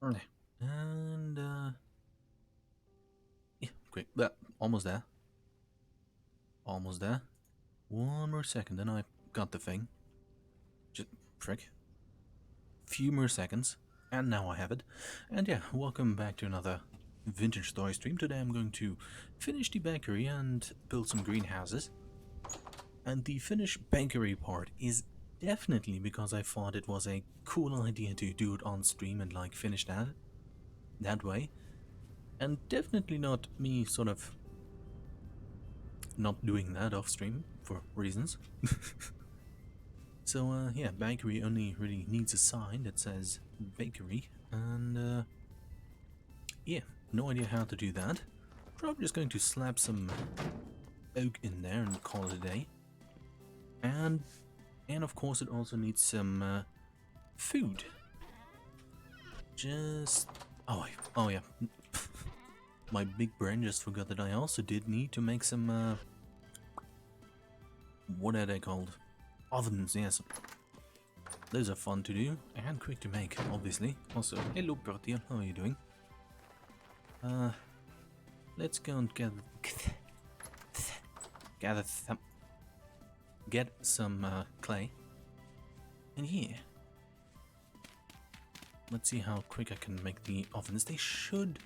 Okay. And, yeah, quick. Almost there. Almost there. One more second, then I got the thing. Just, frick. Few more seconds, and now I have it. And yeah, welcome back to another Vintage Story stream. Today I'm going to finish the bakery and build some greenhouses. And the finish bakery part is definitely because I thought it was a cool idea to do it on stream and like finish that way. And definitely not me sort of not doing that off stream for reasons. So yeah, bakery only really needs a sign that says bakery, and yeah, no idea how to do that. Probably just going to slap some oak in there and call it a day. And of course it also needs some food. Just oh yeah, my big brain just forgot that I also did need to make some what are they called? Ovens, yes. Those are fun to do and quick to make, obviously. Also, hello Bertil, how are you doing? Let's go and get some clay. And yeah, let's see how quick I can make the ovens. They should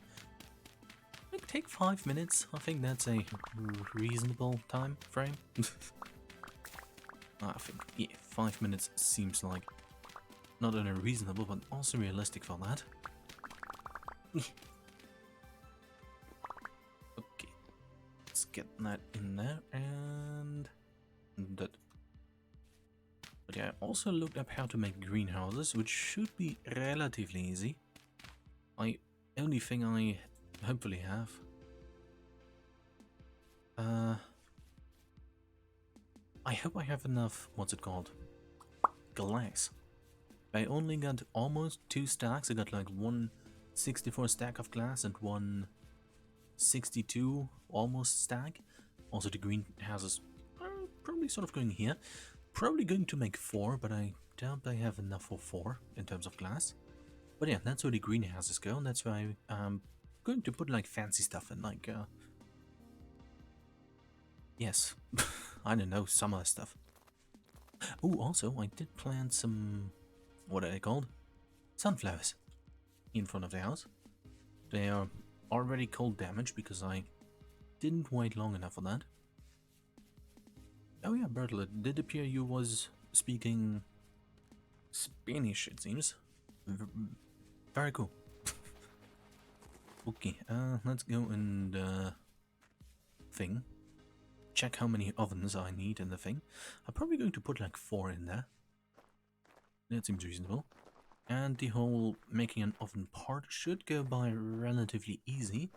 like take 5 minutes. I think that's a reasonable time frame. I think, yeah, 5 minutes seems like not only reasonable, but also realistic for that. Okay, let's get that in there, and that. But yeah, I also looked up how to make greenhouses, which should be relatively easy. Only thing I hopefully have. I hope I have enough, what's it called? Glass. I only got almost 2 stacks. I got like 164 stack of glass and 162 almost stack. Also the greenhouses are probably sort of going here. Probably going to make 4, but I doubt I have enough for 4 in terms of glass. But yeah, that's where the greenhouses go, and that's why I'm going to put like fancy stuff in, like, yes, I don't know, summer stuff. Oh, also, I did plant some, what are they called? Sunflowers in front of the house. They are already cold damage because I didn't wait long enough for that. Oh yeah, Bertel, it did appear you was speaking Spanish, it seems. Very cool. Okay, let's go and thing. Check how many ovens I need in the thing. I'm probably going to put like 4 in there. That seems reasonable. And the whole making an oven part should go by relatively easy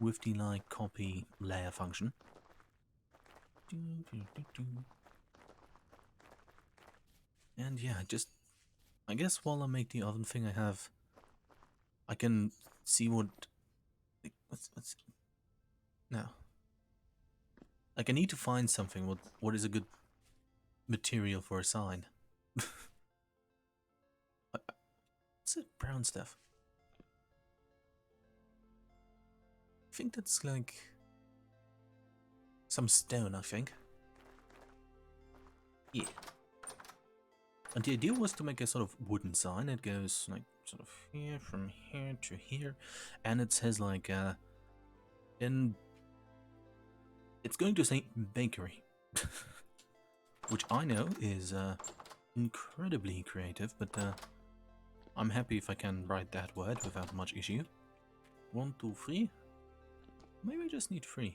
with the like copy layer function. And yeah, just I guess while I make the oven thing, I can see what what's no. Like I need to find something. What is a good material for a sign? What's it? Brown stuff. I think that's like some stone. I think. Yeah. And the idea was to make a sort of wooden sign. It goes like sort of here, from here to here, and it says like in. It's going to say bakery, which I know is incredibly creative, but I'm happy if I can write that word without much issue. 1, 2, 3. Maybe I just need 3.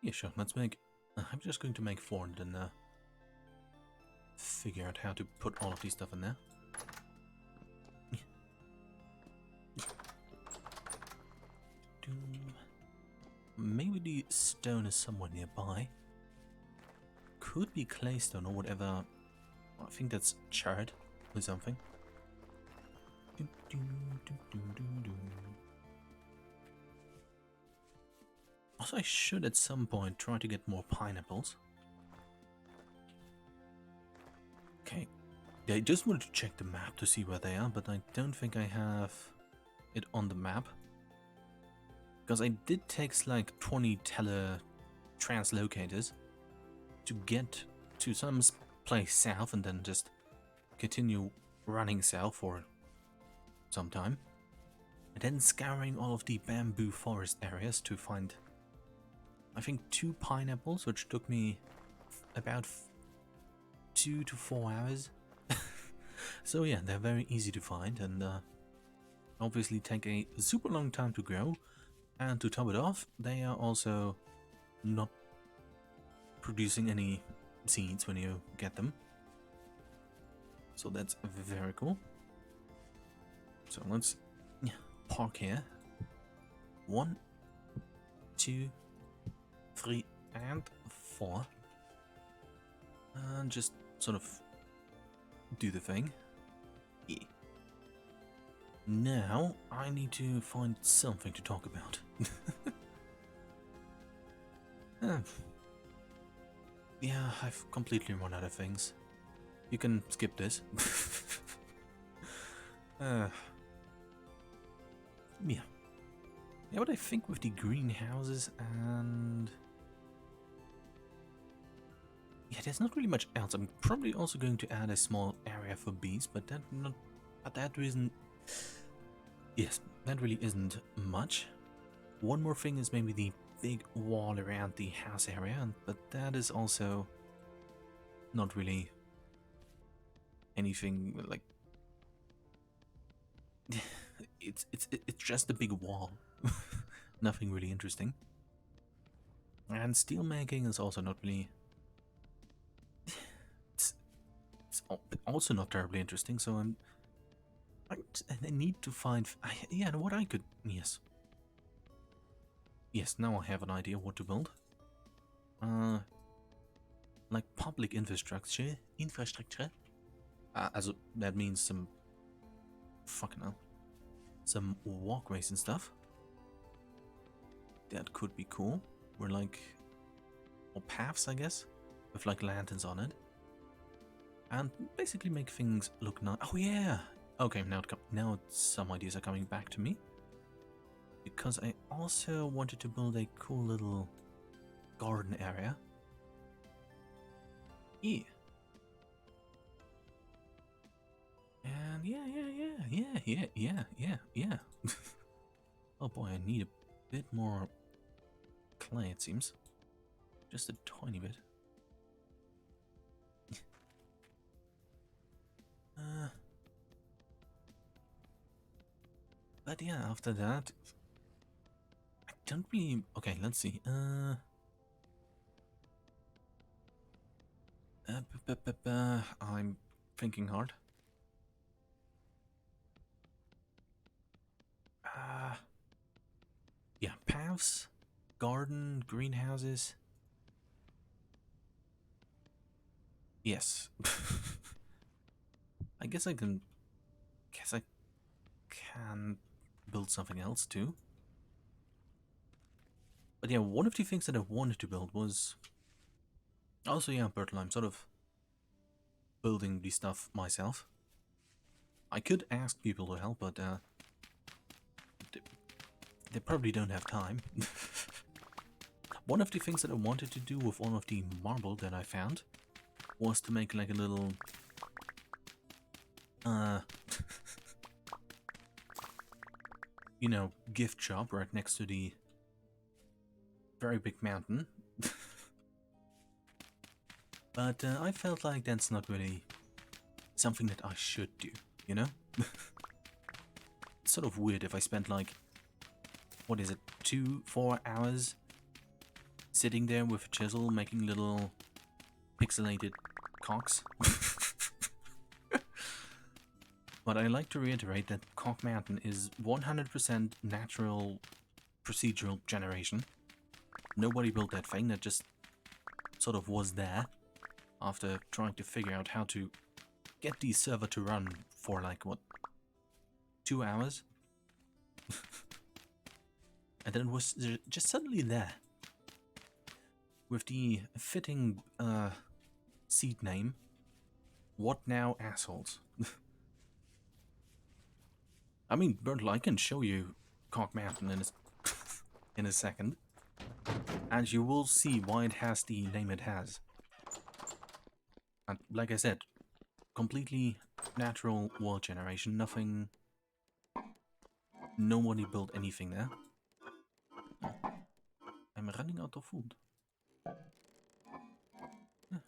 Yeah, sure. Let's make. I'm just going to make 4 and then figure out how to put all of these stuff in there. Maybe the stone is somewhere nearby. Could be claystone or whatever. I think that's charred or something. Also, I should at some point try to get more pineapples. Okay, Yeah, I just wanted to check the map to see where they are, but I don't think I have it on the map. Because I did take like 20 teletranslocator's to get to some place south and then just continue running south for some time. And then scouring all of the bamboo forest areas to find, I think, 2 pineapples, which took me about 2 to 4 hours. So yeah, they're very easy to find and obviously take a super long time to grow. And to top it off, they are also not producing any seeds when you get them. So that's very cool. So let's park here. 1, 2, 3, and 4. And just sort of do the thing. Yeah. Now I need to find something to talk about. Yeah, I've completely run out of things. You can skip this. Yeah. Yeah, but I think with the greenhouses and... yeah, there's not really much else. I'm probably also going to add a small area for bees, but that isn't... yes, that really isn't much. One more thing is maybe the big wall around the house area, but that is also not really anything like... it's just a big wall. Nothing really interesting. And steel making is also not really... it's also not terribly interesting, so I need to find... yeah, what I could... yes, now I have an idea what to build. Like public infrastructure. That means some... fucking hell. Some walkways and stuff. That could be cool. We're like... or paths, I guess, with like lanterns on it. And basically make things look nice. Oh yeah! Okay, now some ideas are coming back to me. Because I also wanted to build a cool little garden area. Yeah. And yeah. Oh boy, I need a bit more clay, it seems. Just a tiny bit. But yeah, after that, I don't really... okay, let's see. I'm thinking hard. Yeah, paths, garden, greenhouses. Yes. I guess I can build something else too. But yeah, one of the things that I wanted to build was also, yeah, Bertel, I'm sort of building the stuff myself. I could ask people to help, but they probably don't have time. One of the things that I wanted to do with all of the marble that I found was to make like a little you know, gift shop right next to the very big mountain. But I felt like that's not really something that I should do, you know? It's sort of weird if I spent like, what is it, 2-4 hours sitting there with a chisel making little pixelated cocks. But I like to reiterate that Cock Mountain is 100% natural procedural generation. Nobody built that thing, that just sort of was there after trying to figure out how to get the server to run for like, what, 2 hours? And then it was just suddenly there. With the fitting seed name, What now, assholes? I mean, Bertle, I can show you Cock Mountain in a second, and you will see why it has the name it has. And like I said, completely natural world generation, nothing... Nobody built anything there. I'm running out of food.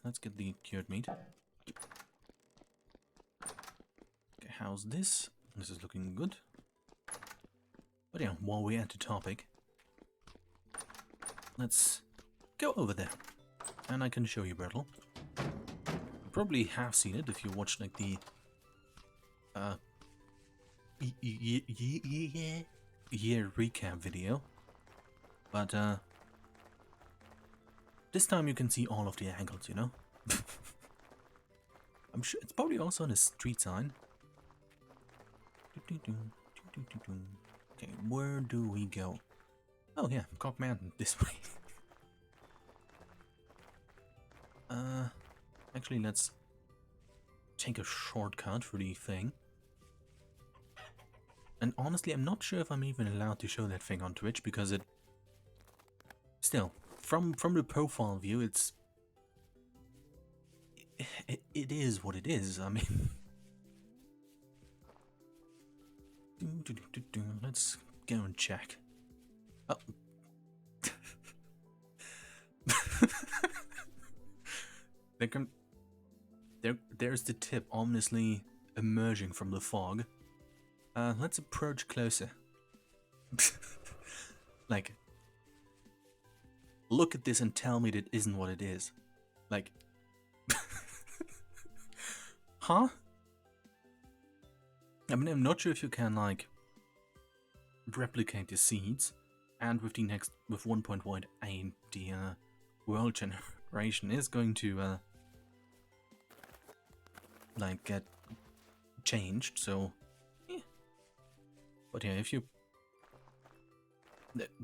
Let's get the cured meat. Okay, how's this? This is looking good. But yeah, while we're at the topic, let's go over there. And I can show you, Bertle. You probably have seen it if you watched like the year recap video. But this time you can see all of the angles, you know? I'm sure it's probably also on a street sign. Okay, where do we go? Oh yeah, Cock Mountain, this way. Actually let's take a shortcut for the thing. And honestly, I'm not sure if I'm even allowed to show that thing on Twitch, because it... Still, from the profile view, it's... It is what it is, I mean... Let's go and check. Oh. There's the tip ominously emerging from the fog. Let's approach closer. Like, look at this and tell me that isn't what it is. Like, huh? I mean, I'm not sure if you can, like, replicate the seeds, and with 1.1a, the world generation is going to, like, get changed, so, yeah. But yeah, if you...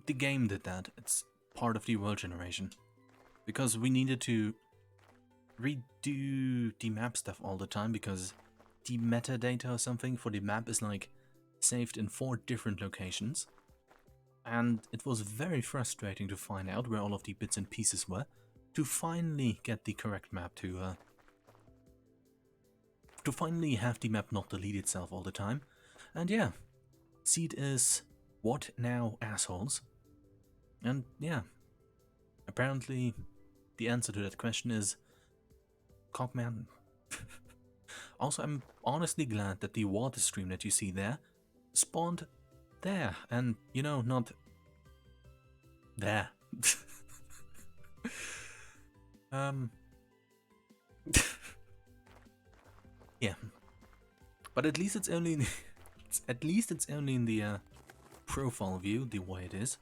The game did that, it's part of the world generation, because we needed to redo the map stuff all the time, because the metadata or something for the map is like saved in 4 different locations, and it was very frustrating to find out where all of the bits and pieces were to finally get the correct map to finally have the map not delete itself all the time. And yeah, seed is what now, assholes? And yeah, apparently the answer to that question is Cock Mountain. Also, I'm honestly glad that the water stream that you see there spawned there, and, you know, not there. Yeah, but at least it's only in the, it's only in the profile view the way it is.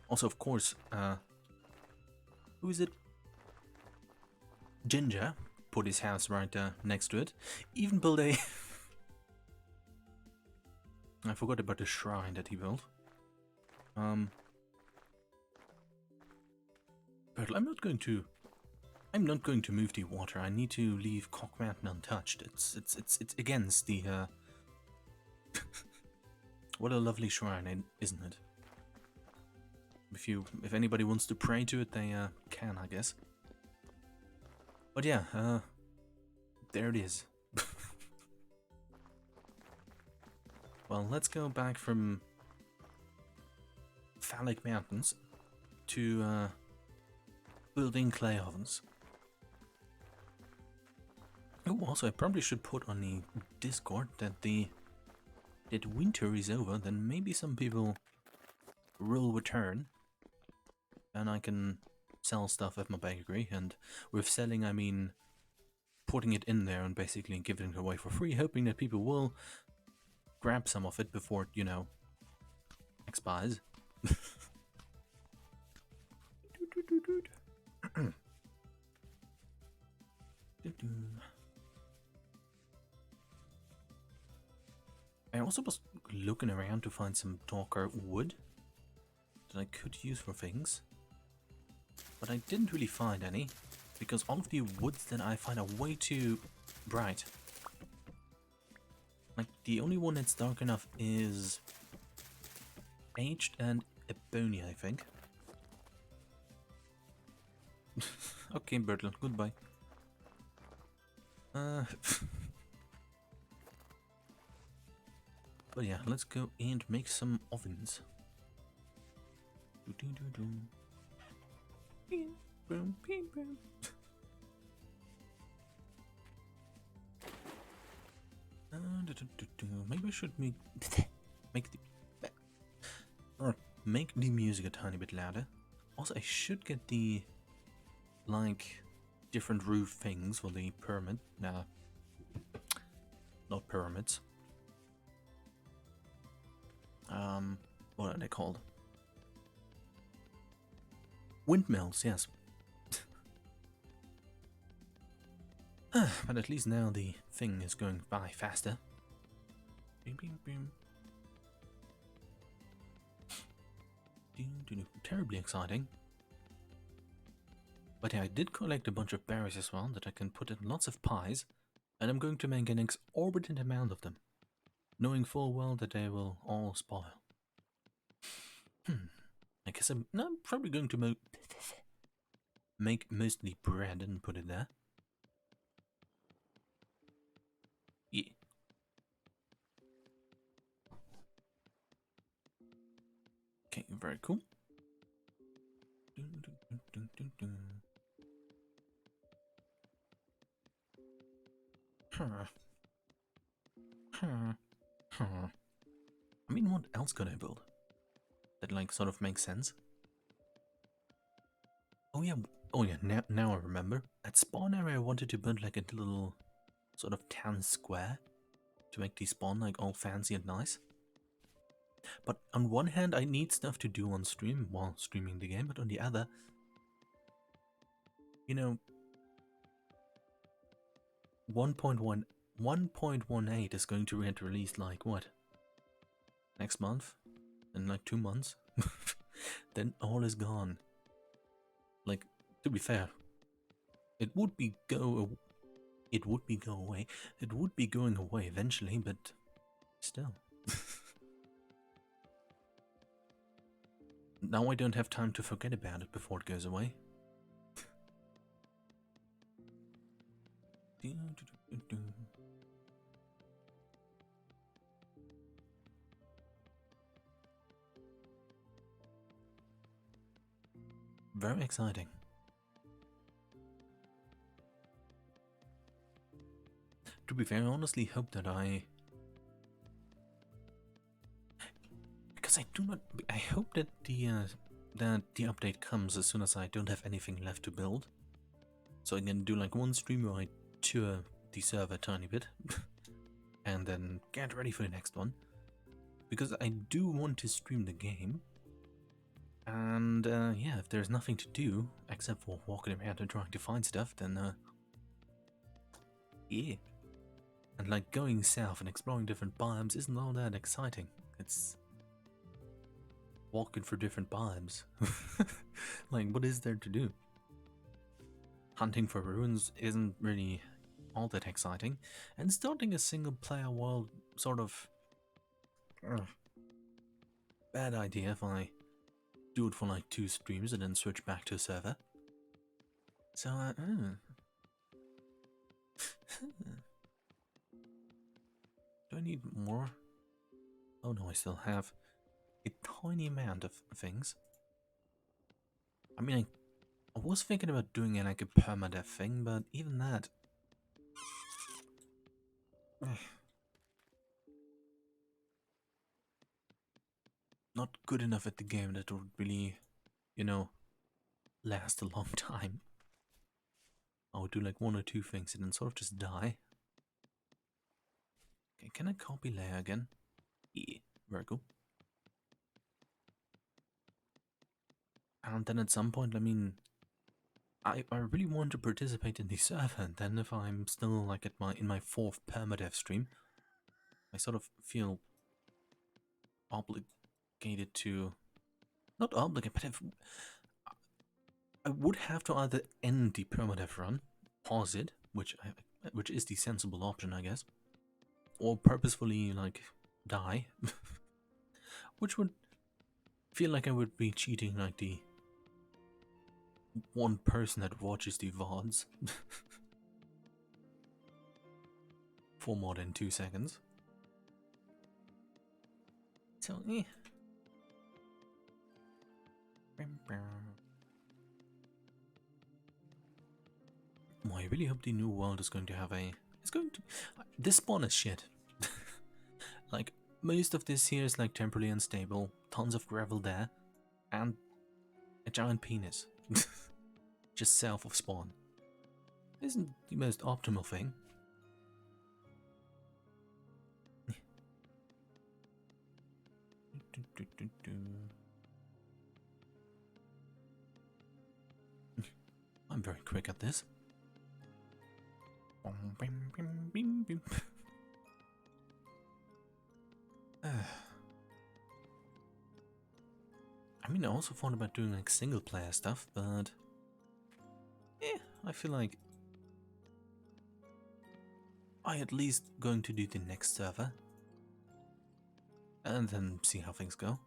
Also, of course, who is it? Ginger put his house right next to it. Even built a... I forgot about the shrine that he built. But I'm not going to move the water. I need to leave Cock Mountain untouched. It's against the what a lovely shrine, isn't it? If anybody wants to pray to it, they can, I guess. But yeah, there it is. Well, let's go back from phallic mountains to building clay ovens. Oh, also, I probably should put on the Discord that that winter is over. Then maybe some people will return, and I can sell stuff at my bakery. And with selling, I mean putting it in there and basically giving it away for free, hoping that people will grab some of it before it, you know, expires. I also was looking around to find some darker wood that I could use for things, but I didn't really find any, because all of the woods that I find are way too bright. Like, the only one that's dark enough is Aged and Ebony, I think. Okay, Bertel, goodbye. But yeah, let's go and make some ovens. Maybe I should make make the music a tiny bit louder. Also, I should get the like different roof things for the pyramid. Nah, not pyramids. What are they called? Windmills, yes. But at least now the thing is going by faster. Beam, beam, beam. Terribly exciting. But yeah, I did collect a bunch of berries as well that I can put in lots of pies, and I'm going to make an exorbitant amount of them, knowing full well that they will all spoil. I guess I'm probably going to make mostly bread and put it there. Yeah. Okay, very cool. I mean, what else could I build that like sort of makes sense? Oh yeah, now I remember. At spawn area I wanted to build like a little sort of town square to make the spawn like all fancy and nice. But on one hand I need stuff to do on stream while streaming the game, but on the other, you know, 1.18 is going to get released like what? Next month? In like 2 months? Then all is gone. Like, to be fair, it would be going away eventually, but still. Now I don't have time to forget about it before it goes away. Very exciting. To be fair, I honestly hope that because I hope that the update comes as soon as I don't have anything left to build. So I can do like one stream where I tour the server a tiny bit and then get ready for the next one. Because I do want to stream the game. And yeah, if there's nothing to do except for walking around and trying to find stuff, then yeah. And like going south and exploring different biomes isn't all that exciting. It's walking for different biomes. Like, what is there to do? Hunting for ruins isn't really all that exciting, and starting a single player world sort of bad idea if I do it for like 2 streams and then switch back to a server. So do I need more? Oh no, I still have a tiny amount of things. I mean, I was thinking about doing like a permadeath thing, but even that... not good enough at the game that would really, you know, last a long time. I would do like 1 or 2 things and then sort of just die. Okay, can I copy layer again? Yeah, very cool. And then at some point, I mean, I really want to participate in the server, and then if I'm still like in my 4th permadeath stream, I sort of feel obligated to, not obligated, but I would have to either end the permadeath run, pause it, which I which is the sensible option, I guess. Or purposefully, like, die, which would feel like I would be cheating like the one person that watches the VODs for more than 2 seconds. So, Well, I really hope the new world is going to have a... It's going to... This spawn is shit. Like, most of this here is like temporarily unstable, tons of gravel there, and a giant penis. Just south of spawn. Isn't the most optimal thing. I'm very quick at this. I mean, I also thought about doing like single player stuff, but I feel like I at least going to do the next server and then see how things go.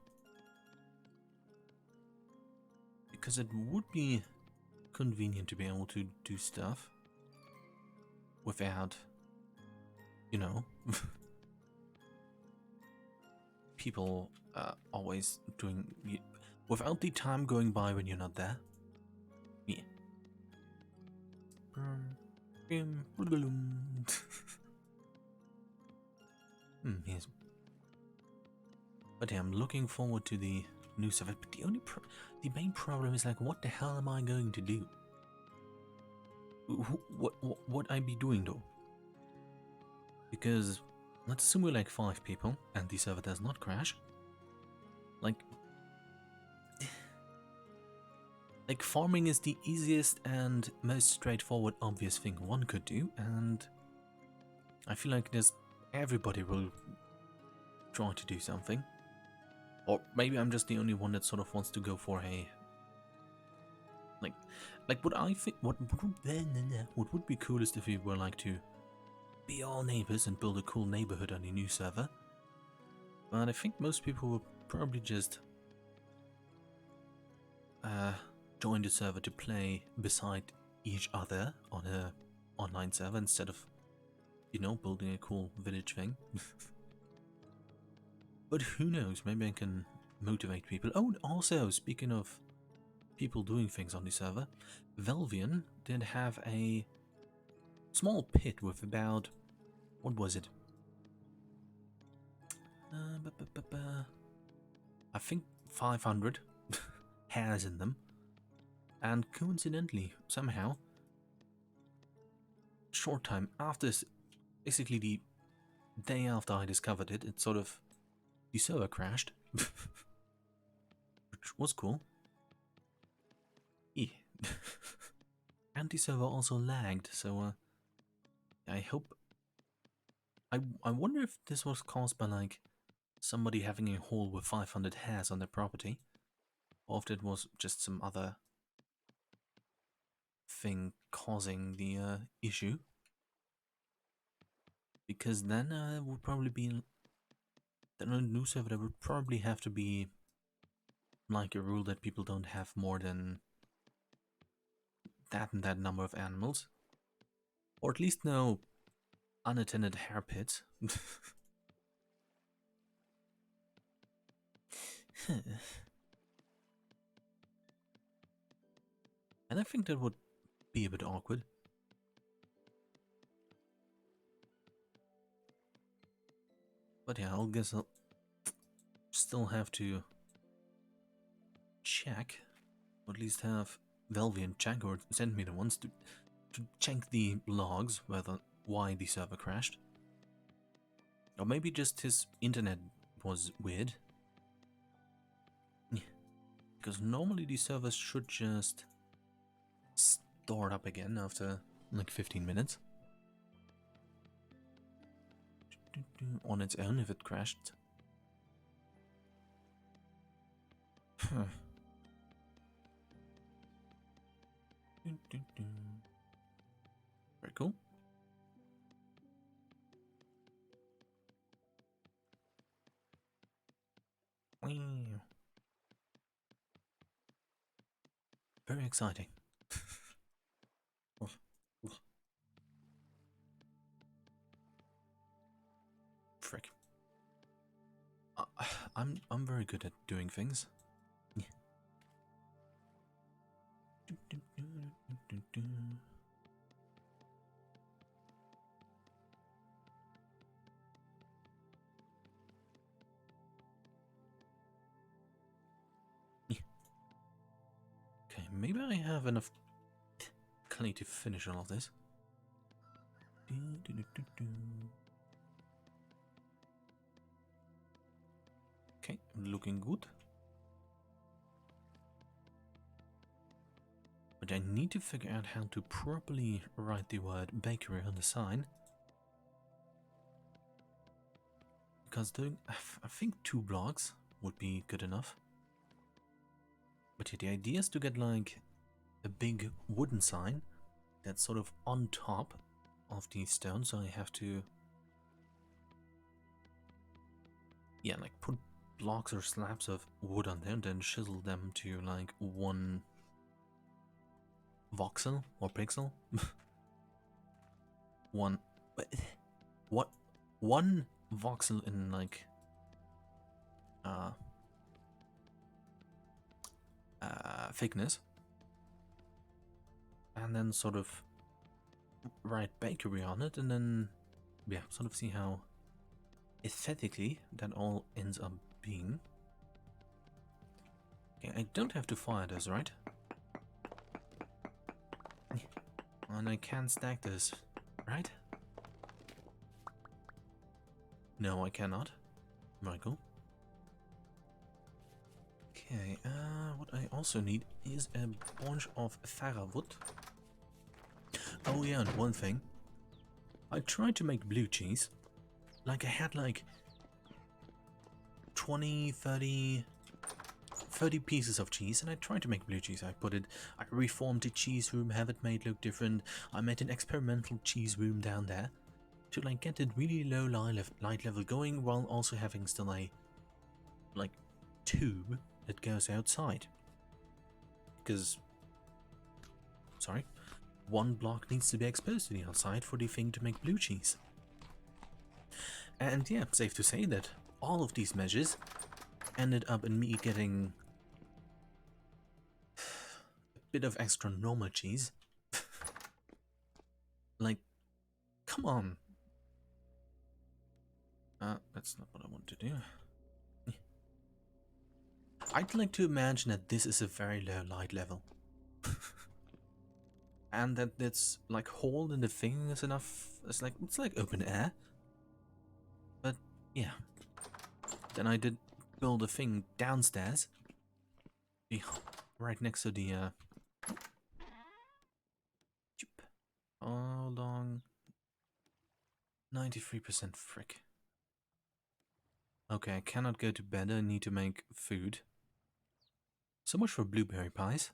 Because it would be convenient to be able to do stuff without, you know, people always doing, without the time going by when you're not there. Yeah. Yes. But yeah, I'm looking forward to the new server. But the main problem is like, what the hell am I going to do? What I be doing though? Because let's assume we're like 5 people and the server does not crash. Like farming is the easiest and most straightforward obvious thing one could do, and I feel like everybody will try to do something. Or maybe I'm just the only one that sort of wants to go for a like what I think what would be coolest if we were like to be all neighbors and build a cool neighborhood on a new server. But I think most people will probably just join the server to play beside each other on a online server instead of, you know, building a cool village thing. But who knows, maybe I can motivate people. Oh, and also, speaking of people doing things on the server, Velvian did have a small pit with about, what was it? I think 500 hairs in them. And coincidentally, somehow, short time after, basically the day after I discovered it, the server crashed, which was cool. Yeah. And the server also lagged, so I hope... I wonder if this was caused by like somebody having a hole with 500 hairs on their property, or if it was just some other thing causing the issue. Because then would probably be... Then on a new server there would probably have to be like a rule that people don't have more than that and that number of animals. Or at least no unattended hair pits. And I think that would be a bit awkward. But yeah, I guess I'll still have to check, or at least have Velvian check or send me the ones to check the logs, why the server crashed. Or maybe just his internet was weird. Because normally these servers should just start up again after like 15 minutes. On its own if it crashed. Huh. Very cool. exciting. Frick. I'm very good at doing things. Yeah. Okay, maybe I have enough clay to finish all of this. Okay, looking good. But I need to figure out how to properly write the word bakery on the sign. Because doing, I think 2 blocks would be good enough. But yeah, the idea is to get like a big wooden sign that's sort of on top of these stones. So I have to, yeah, like put blocks or slabs of wood on there and then chisel them to like 1 voxel or pixel. What? 1 voxel in like thickness, and then sort of write bakery on it, and then yeah, sort of see how aesthetically that all ends up being. Okay, I don't have to fire this, right? And I can stack this, right? No, I cannot. Michael. Okay, what I also need is a bunch of firewood. Oh yeah, and one thing. I tried to make blue cheese. Like I had like 20, 30 pieces of cheese, and I tried to make blue cheese. I reformed the cheese room, have it made look different. I made an experimental cheese room down there to like get it really low light level going, while also having still a like tube that goes outside. Because, sorry, 1 block needs to be exposed to the outside for the thing to make blue cheese. And yeah, safe to say that all of these measures ended up in me getting a bit of extra normal cheese. Like, come on. That's not what I want to do. I'd like to imagine that this is a very low light level. And that this like hole in the thing is enough. It's like open air. But yeah. Then I did build a thing downstairs. Right next to the how long? 93% frick. Okay, I cannot go to bed. I need to make food. So much for blueberry pies.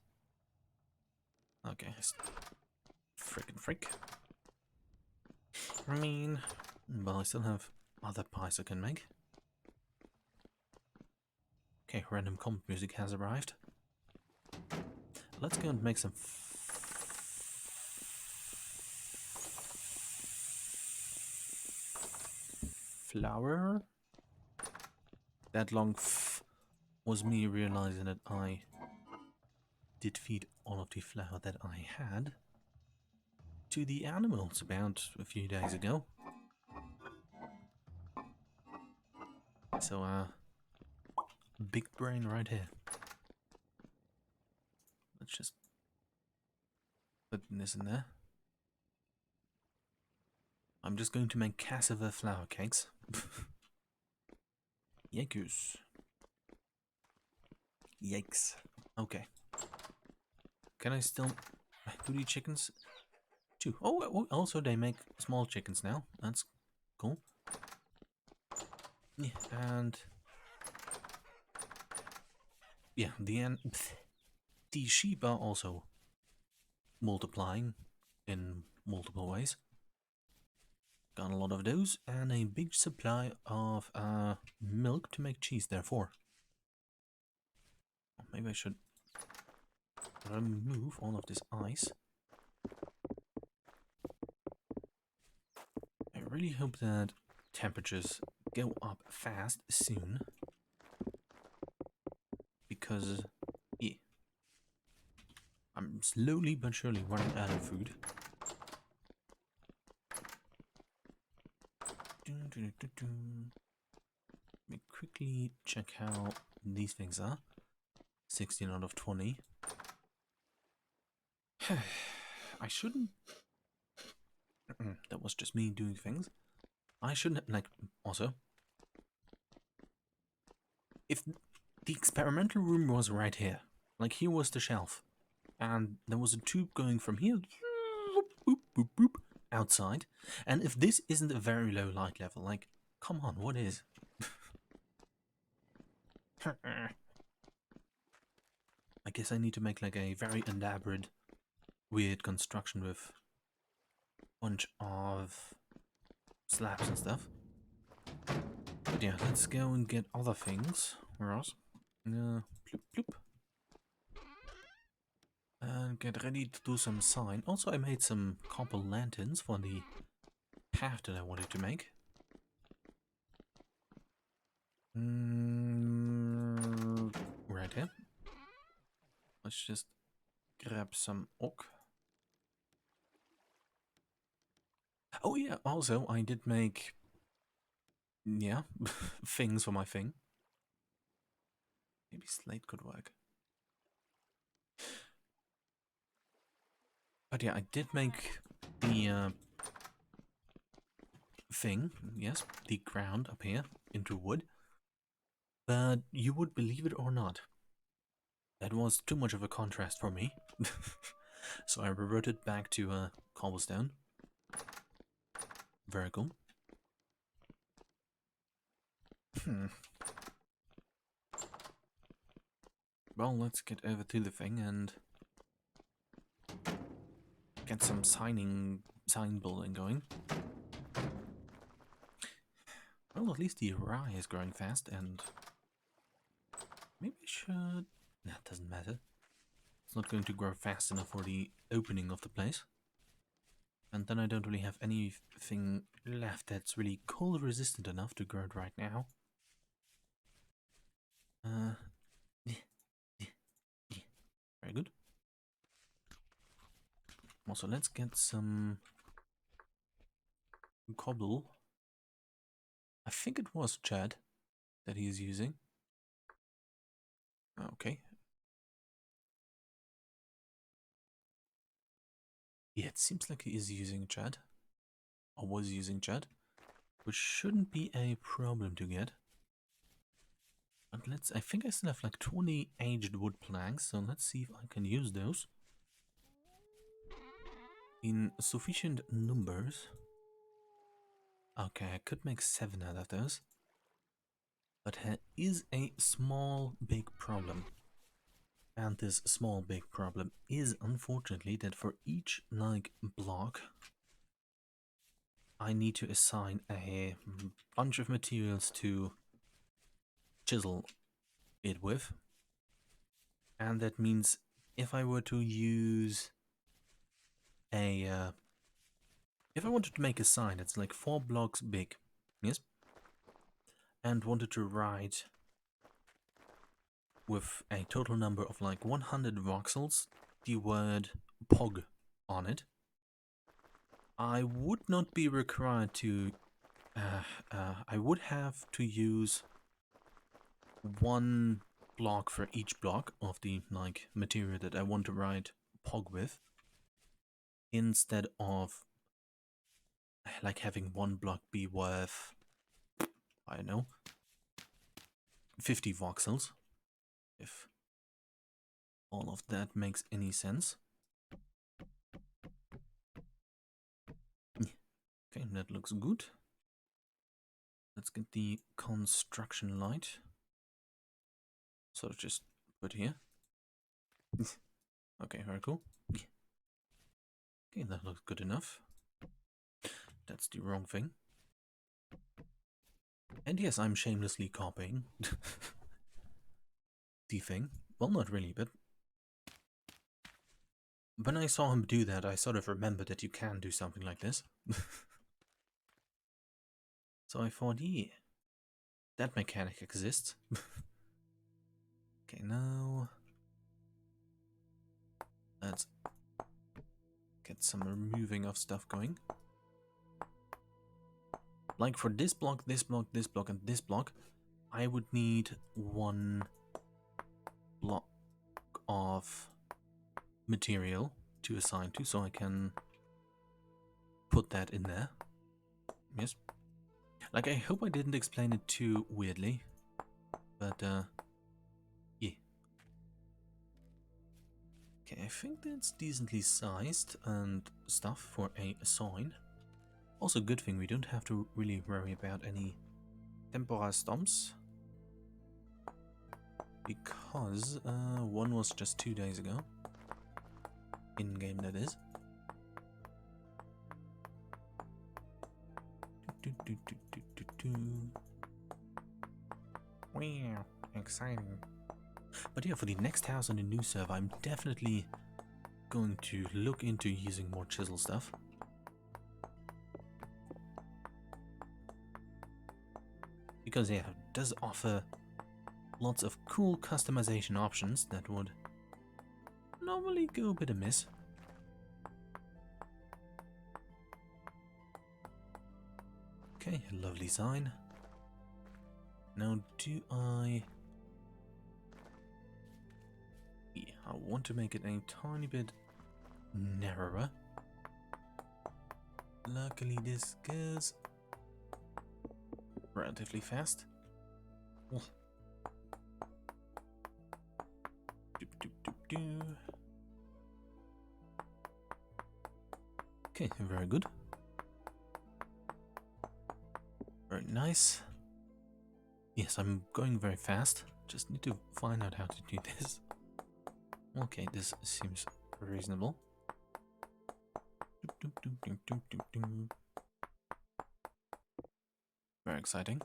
Okay, frickin' frick. I mean, well, I still have other pies I can make. Okay, random comic music has arrived. Let's go and make some flour. That long was me realizing that I did feed all of the flour that I had to the animals about a few days ago. So, big brain right here. Let's just put this in there. I'm just going to make cassava flour cakes. Yikes. Yikes. Okay. Can I still do the chickens? Too. Oh, also they make small chickens now. That's cool. Yeah, and yeah, the sheep are also multiplying in multiple ways. Got a lot of those and a big supply of milk to make cheese. Therefore, maybe I should remove all of this ice. I really hope that temperatures go up fast soon. Because, yeah, I'm slowly but surely running out of food. Let me quickly check how these things are. 16 out of 20. I shouldn't... that was just me doing things. I shouldn't, like, also... If the experimental room was right here, like here was the shelf, and there was a tube going from here, boop, boop, boop, outside, and if this isn't a very low light level, like, come on, what is? I guess I need to make like a very elaborate, weird construction with a bunch of slabs and stuff. But yeah, let's go and get other things. Where else? Ploop, ploop. And get ready to do some sign. Also, I made some copper lanterns for the path that I wanted to make. Right here. Let's just grab some oak. Oh yeah, also I did make, yeah, things for my thing. Maybe slate could work. But yeah, I did make the thing, yes, the ground up here into wood. But you would believe it or not, that was too much of a contrast for me. So I reverted back to cobblestone. Very cool. Well, let's get over to the thing and get some sign building going. Well, at least the rye is growing fast, and maybe I should... That doesn't matter. It's not going to grow fast enough for the opening of the place. And then I don't really have anything left that's really cold resistant enough to grow it right now. Very good. Also, let's get some cobble. I think it was Chad that he is using. Okay. Yeah, it seems like he is using Chad. Or was using Chad. Which shouldn't be a problem to get. And I think I still have like 20 aged wood planks, so let's see if I can use those in sufficient numbers. Okay, I could make 7 out of those. But there is a small big problem. And this small big problem is unfortunately that for each like block I need to assign a bunch of materials to chisel it with. And that means if I were to use if I wanted to make a sign that's like 4 blocks big, yes, and wanted to write with a total number of like 100 voxels the word POG on it, I would not be required to, I would have to use 1 block for each block of the like material that I want to write POG with, instead of like having 1 block be worth, I don't know, 50 voxels, if all of that makes any sense. Okay, that looks good. Let's get the construction light. So just put here. Okay, very cool. Okay, that looks good enough. That's the wrong thing. And yes, I'm shamelessly copying the thing. Well, not really, but when I saw him do that, I sort of remembered that you can do something like this. So I thought, yeah, that mechanic exists. Okay, now let's get some removing of stuff going. Like for this block, this block, this block, and this block, I would need one block of material to assign to, so I can put that in there. Yes. Like, I hope I didn't explain it too weirdly, but yeah. Okay, I think that's decently sized and stuff for a assign. Also, good thing we don't have to really worry about any temporal stomps, because one was just 2 days ago. In-game, that is. Wow, exciting. But yeah, for the next house on the new server, I'm definitely going to look into using more chisel stuff. Because yeah, it does offer lots of cool customization options that would normally go a bit amiss. Okay, lovely sign. Now do I... Yeah, I want to make it a tiny bit narrower. Luckily this goes relatively fast. Oh. Doop, doop, doop, doop. Okay, very good. Very nice. Yes, I'm going very fast. Just need to find out how to do this. Okay, this seems reasonable. Doop, doop, doop, doop, doop, doop. Very exciting.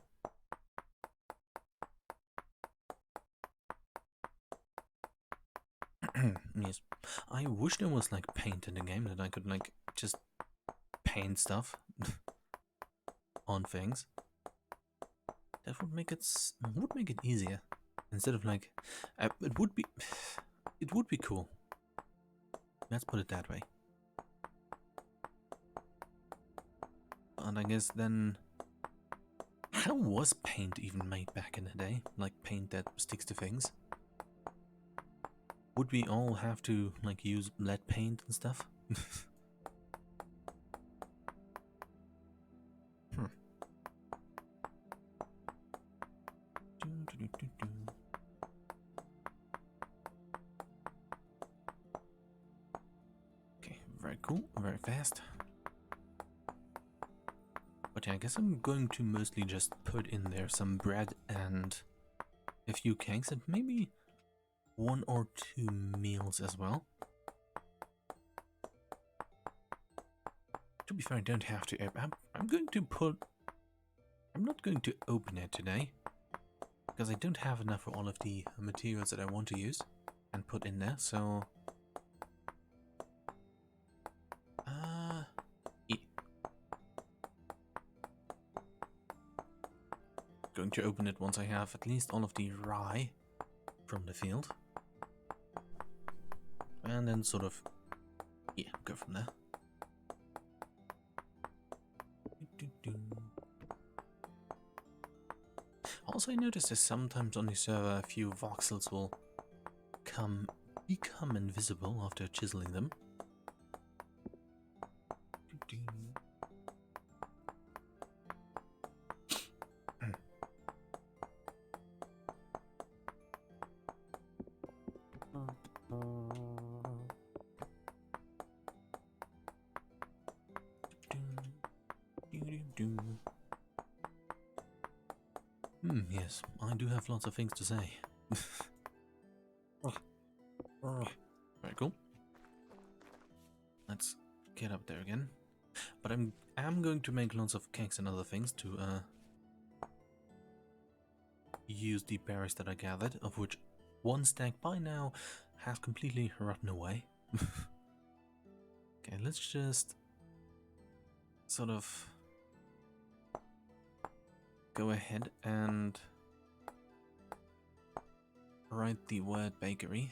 Yes. I wish there was like paint in the game that I could like just paint stuff on things. That would make it easier instead of like it would be cool. Let's put it that way. And I guess then, how was paint even made back in the day? Like paint that sticks to things? Would we all have to like use lead paint and stuff? Okay, very cool, very fast. But yeah, I guess I'm going to mostly just put in there some bread and a few cakes and maybe 1 or 2 meals as well. To be fair, I don't have to. I'm going to put... I'm not going to open it today, because I don't have enough for all of the materials that I want to use and put in there, so... Yeah. Going to open it once I have at least all of the rye from the field. And then sort of... Yeah, go from there. Also, I noticed that sometimes on the server a few voxels will become invisible after chiseling them. Yes, I do have lots of things to say. Very cool. Let's get up there again. But I'm going to make lots of cakes and other things to use the berries that I gathered, of which one stack by now has completely rotten away. Okay, let's just sort of go ahead and write the word bakery.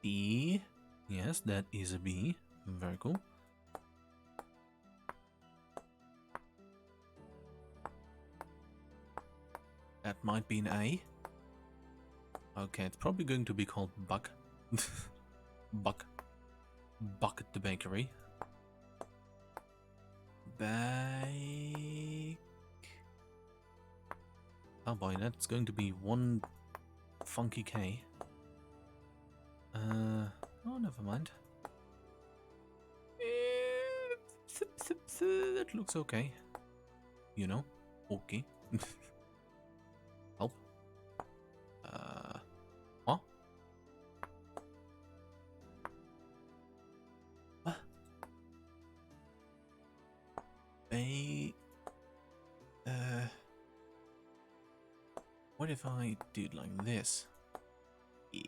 B. Yes, that is a B. Very cool. That might be an A. Okay, it's probably going to be called Buck. Buck. Buck at the bakery. Bake. Oh boy, that's going to be one funky K. Oh, never mind. That looks okay. You know, okay. Help. What? What? What if I do it like this? Yeah.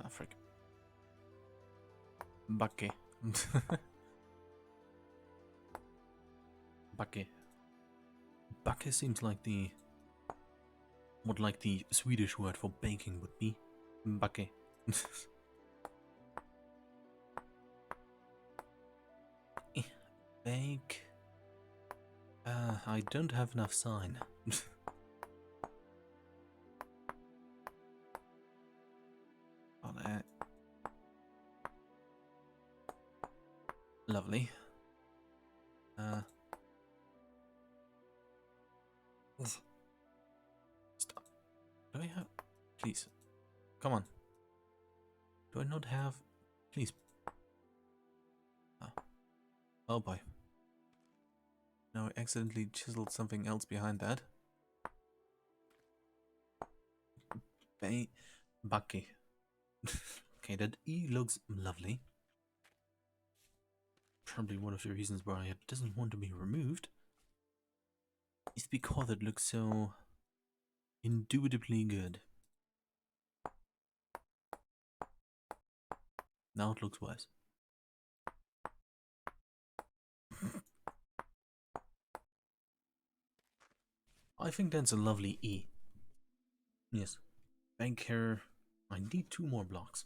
Ah, frick. Backe. Backe. Backe seems like what like the Swedish word for baking would be. Backe. Bake. I don't have enough sign. Oh, there. Lovely. Stop. Do I have... Please. Come on. Do I not have... Please. Oh, oh boy. Now I accidentally chiseled something else behind that. Backe. Okay, that E looks lovely. Probably one of the reasons why it doesn't want to be removed is because it looks so indubitably good. Now it looks worse. I think that's a lovely E. Yes. Bank here. I need 2 more blocks.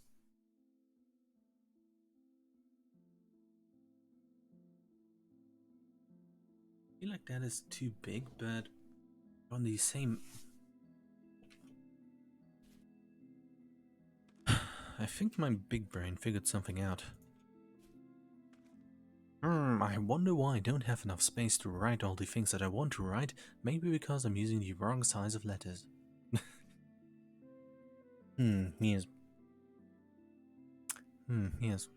I feel like that is too big, but on the same... I think my big brain figured something out. I wonder why I don't have enough space to write all the things that I want to write. Maybe because I'm using the wrong size of letters. Yes. Yes.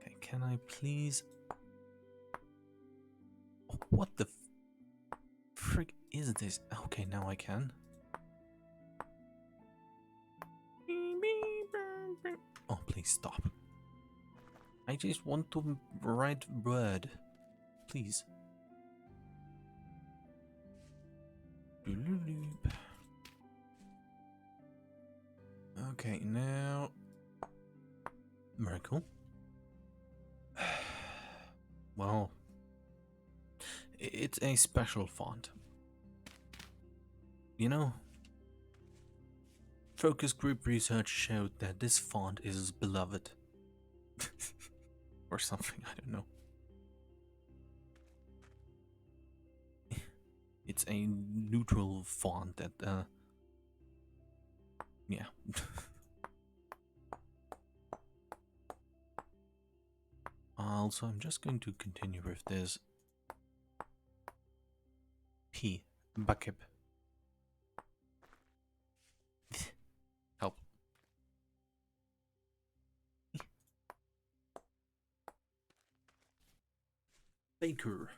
Okay, can I please... Oh, what the frick is this? Okay, now I can. Oh, please stop. I just want to write word. Please. Okay, now... Very cool. Well, it's a special font. You know, focus group research showed that this font is beloved. Or something, I don't know. It's a neutral font that, yeah. Also, I'm just going to continue with this. P. Bakib. Help. Baker.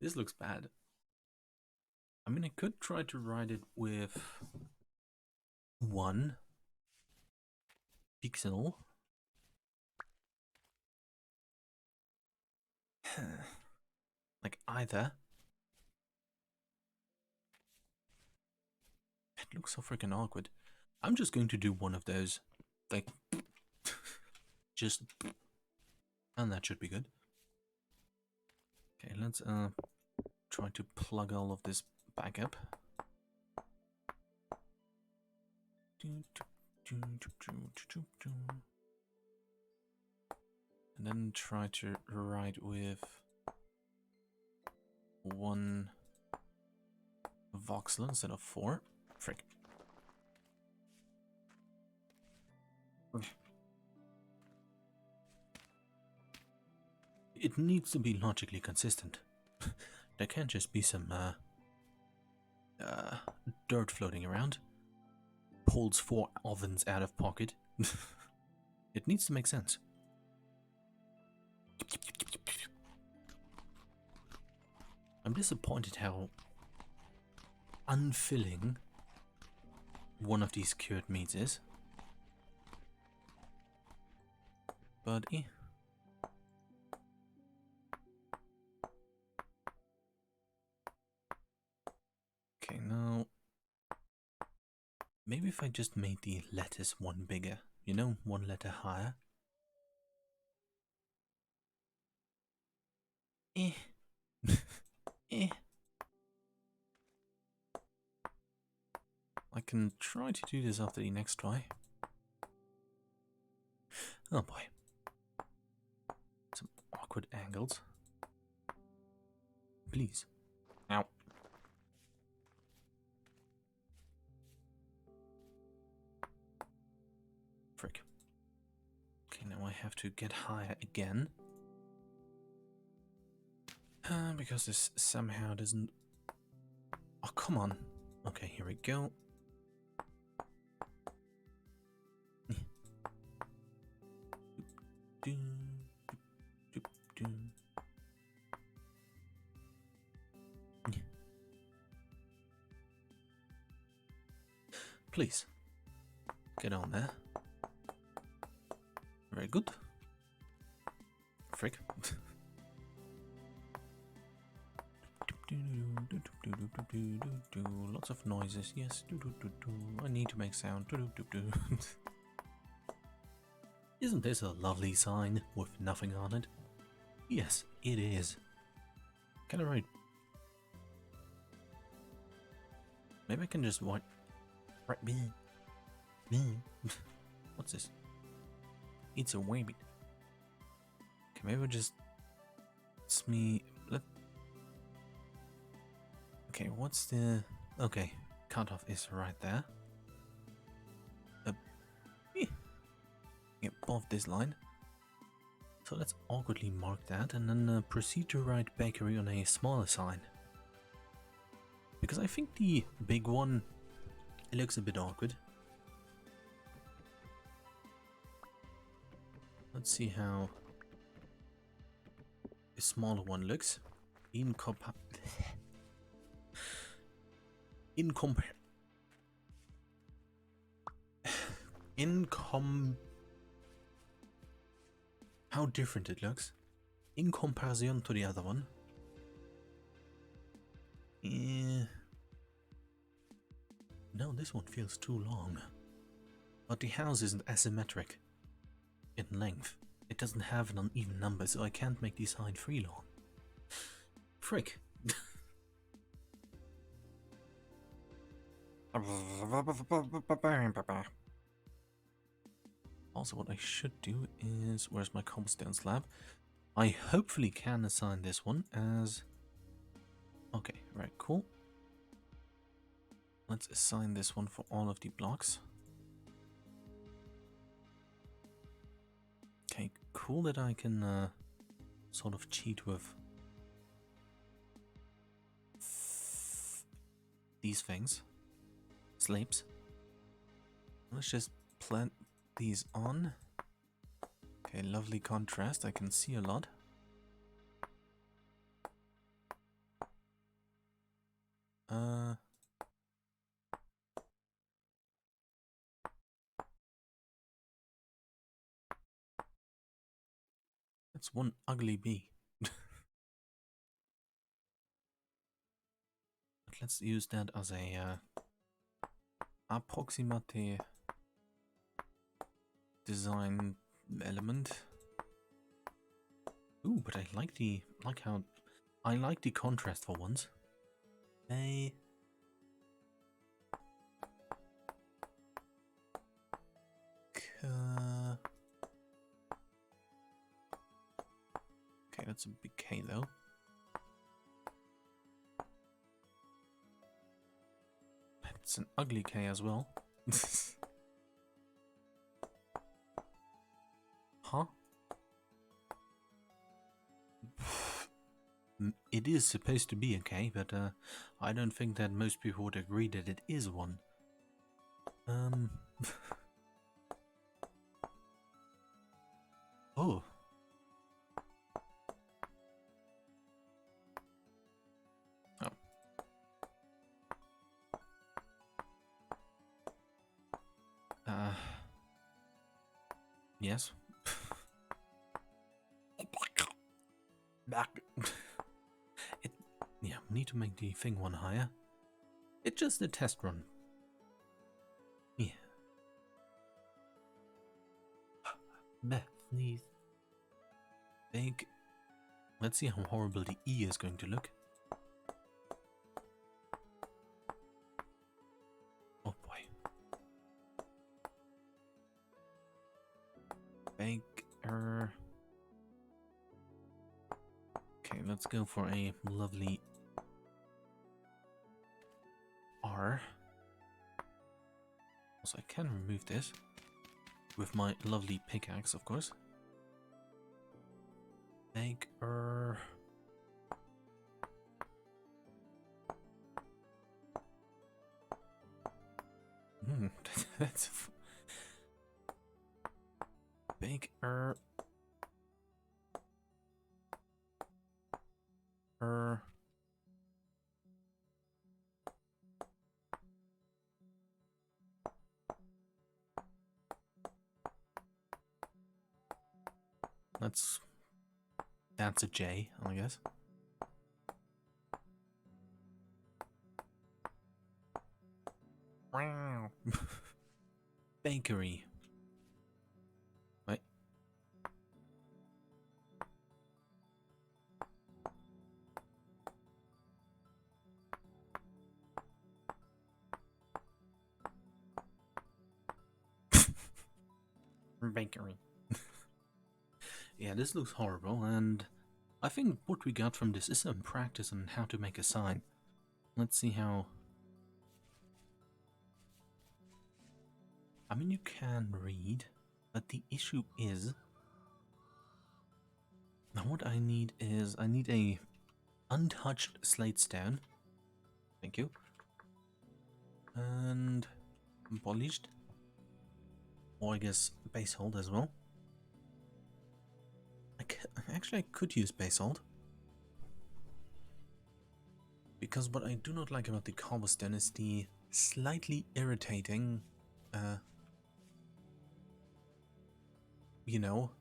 This looks bad. I mean, I could try to write it with 1 pixel. Like either. It looks so freaking awkward. I'm just going to do one of those. Like, just. And that should be good. Okay, let's try to plug all of this back up. And then try to write with one voxel instead of 4. Frick. It needs to be logically consistent. There can't just be some dirt floating around. Pulls 4 ovens out of pocket. It needs to make sense. I'm disappointed how unfilling one of these cured meats is. But okay, now maybe if I just made the lettuce one bigger, you know, one letter higher. I can try to do this after the next try. Oh boy. Some awkward angles. Please. Ow. Frick. Okay, now I have to get higher again. Because this somehow doesn't... Oh, come on. Okay, here we go. Please, get on there. Very good. Frick. Lots of noises, yes. I need to make sound. Isn't this a lovely sign with nothing on it? Yes, it is. Can I write? Maybe I can just write me. What's this? It's a rabbit. Okay, maybe just it's me. Okay, what's the... Okay, cutoff is right there. Above this line. So let's awkwardly mark that and then proceed to write bakery on a smaller sign. Because I think the big one, it looks a bit awkward. Let's see how a smaller one looks. How different it looks in comparison to the other one. No, this one feels too long. But the house isn't asymmetric in length. It doesn't have an uneven number, so I can't make the sign 3 long. Frick. Also, what I should do is... Where's my cobblestone slab? I hopefully can assign this one as... Okay, right, cool. Let's assign this one for all of the blocks. Okay, cool that I can sort of cheat with these things. Slabs. Let's just plant these on. Okay, lovely contrast. I can see a lot. That's one ugly bee. let's use that as a approximate design element. Ooh, but I like the contrast for once. Okay, that's a big K though. It's an ugly K as well. Huh? It is supposed to be a K, but I don't think that most people would agree that it is one. Oh. Yes. Back. Yeah, need to make the thing one higher. It's just a test run. Yeah. Beth, please. Big. Let's see how horrible the E is going to look. Oh boy. Baker. Okay, let's go for a lovely R. Also, I can remove this with my lovely pickaxe, of course. Baker. That's Baker. That's a J, I guess. Wow. Bakery. Wait. Bakery. Yeah, this looks horrible, and I think what we got from this is some practice on how to make a sign. Let's see how... I mean, you can read, but the issue is... Now what I need is... I need a untouched slate stone. Thank you. And... polished. Or I guess basalt as well. Actually, I could use basalt. Because what I do not like about the cobblestone is the slightly irritating, you know,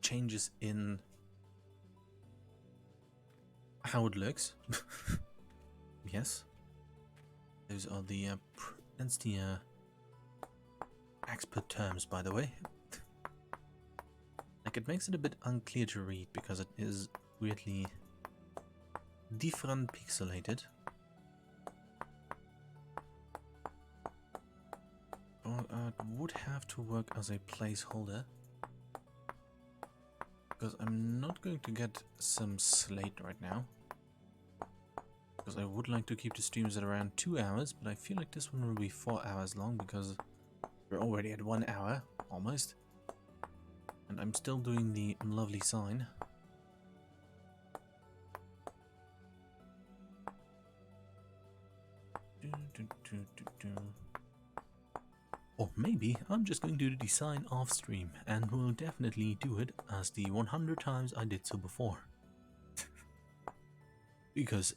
changes in how it looks. Yes. Those are the, that's the, expert terms, by the way. Like, it makes it a bit unclear to read because it is weirdly different pixelated. But it would have to work as a placeholder. Because I'm not going to get some slate right now. Because I would like to keep the streams at around 2 hours, but I feel like this one will be 4 hours long because we're already at 1 hour, almost. And I'm still doing the lovely sign. Or maybe I'm just going to do the sign off stream, and will definitely do it as the 100 times I did so before. Because,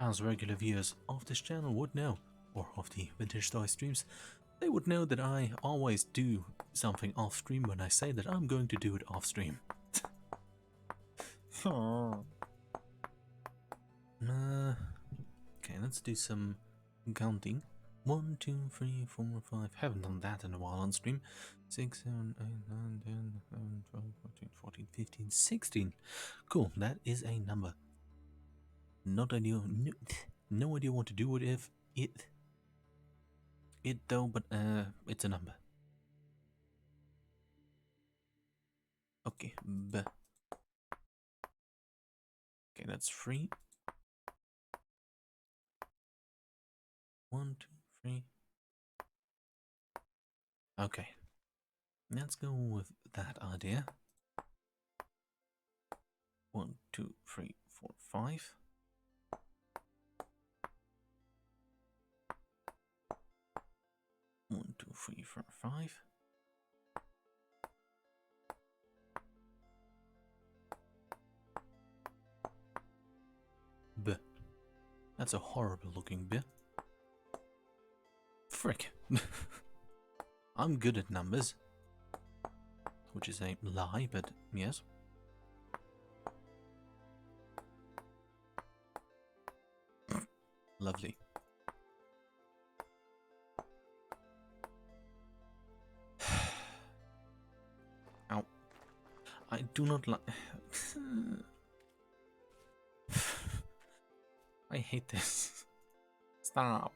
as regular viewers of this channel would know, or of the Vintage Toy streams, they would know that I always do something off stream when I say that I'm going to do it off stream. Okay, let's do some counting. 1, 2, 3, 4, 5. Haven't done that in a while on stream. 6, 7, 8, 9, 10, 11, 12, 13, 14, 15, 16. Cool, that is a number. Not idea. No idea what to do with it though, but it's a number. Okay, okay, that's 3. 1, 2, 3. Okay, let's go with that idea. 1, 2, 3, 4, 5. 1, 2, 3, 4, 5. B. That's a horrible looking B. Frick. I'm good at numbers. Which is a lie, but yes. Lovely. Ow. I do not like... I hate this. Stop.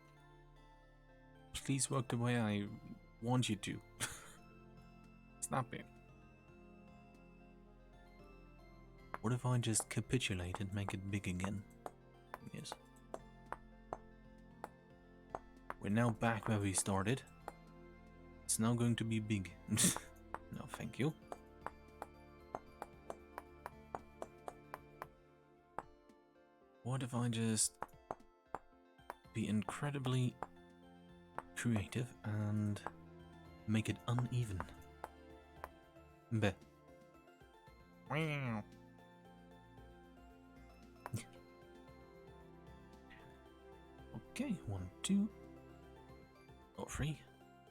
Please work the way I want you to. Stop it. What if I just capitulate and make it big again? Yes. We're now back where we started. It's now going to be big. No, thank you. What if I just be incredibly creative and make it uneven? Bleh. Okay, 1, 2, or 3.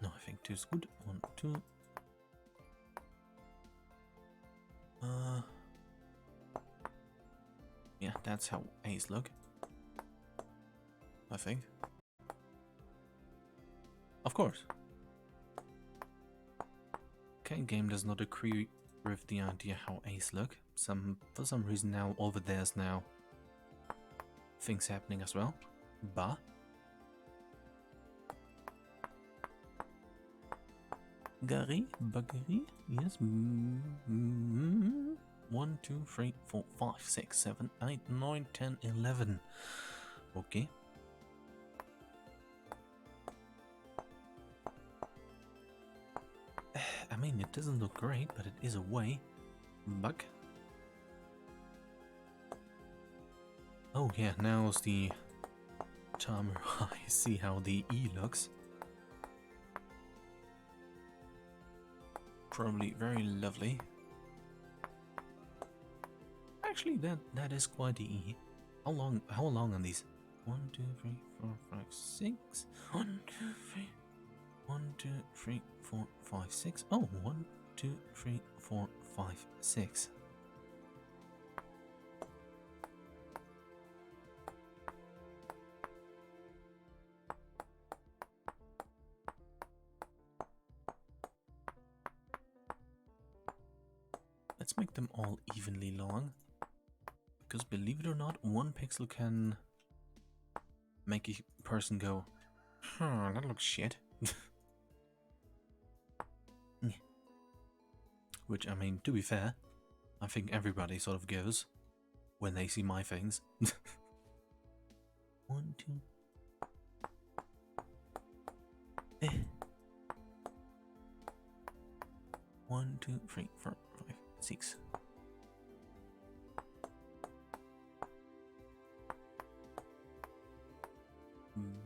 No, I think 2 is good. 1, 2. Yeah, that's how A's look. I think. Of course. Okay, game does not agree with the idea how A's look. For some reason now over there's now things happening as well. Bah. Gary, Bagari, yes. 1, 2, 3, 4, 5, 6, 7, 8, 9, 10, 11. Okay. I mean, it doesn't look great, but it is a way. Bug. Oh yeah, now's the time where I see how the E looks. Probably very lovely. Actually, that is quite the E. How long on these? 1, 2, 3, 4, 5, 6. 1, 2, 3. 1, 2, 3, 4, 5, 6. Oh, 1, 2, 3, 4, 5, 6. Let's make them all evenly long. Because believe it or not, 1 pixel can make a person go, huh, that looks shit. Which, I mean, to be fair, I think everybody sort of goes when they see my things. 1, 2. 1, 2, 3, 4, 5, 6.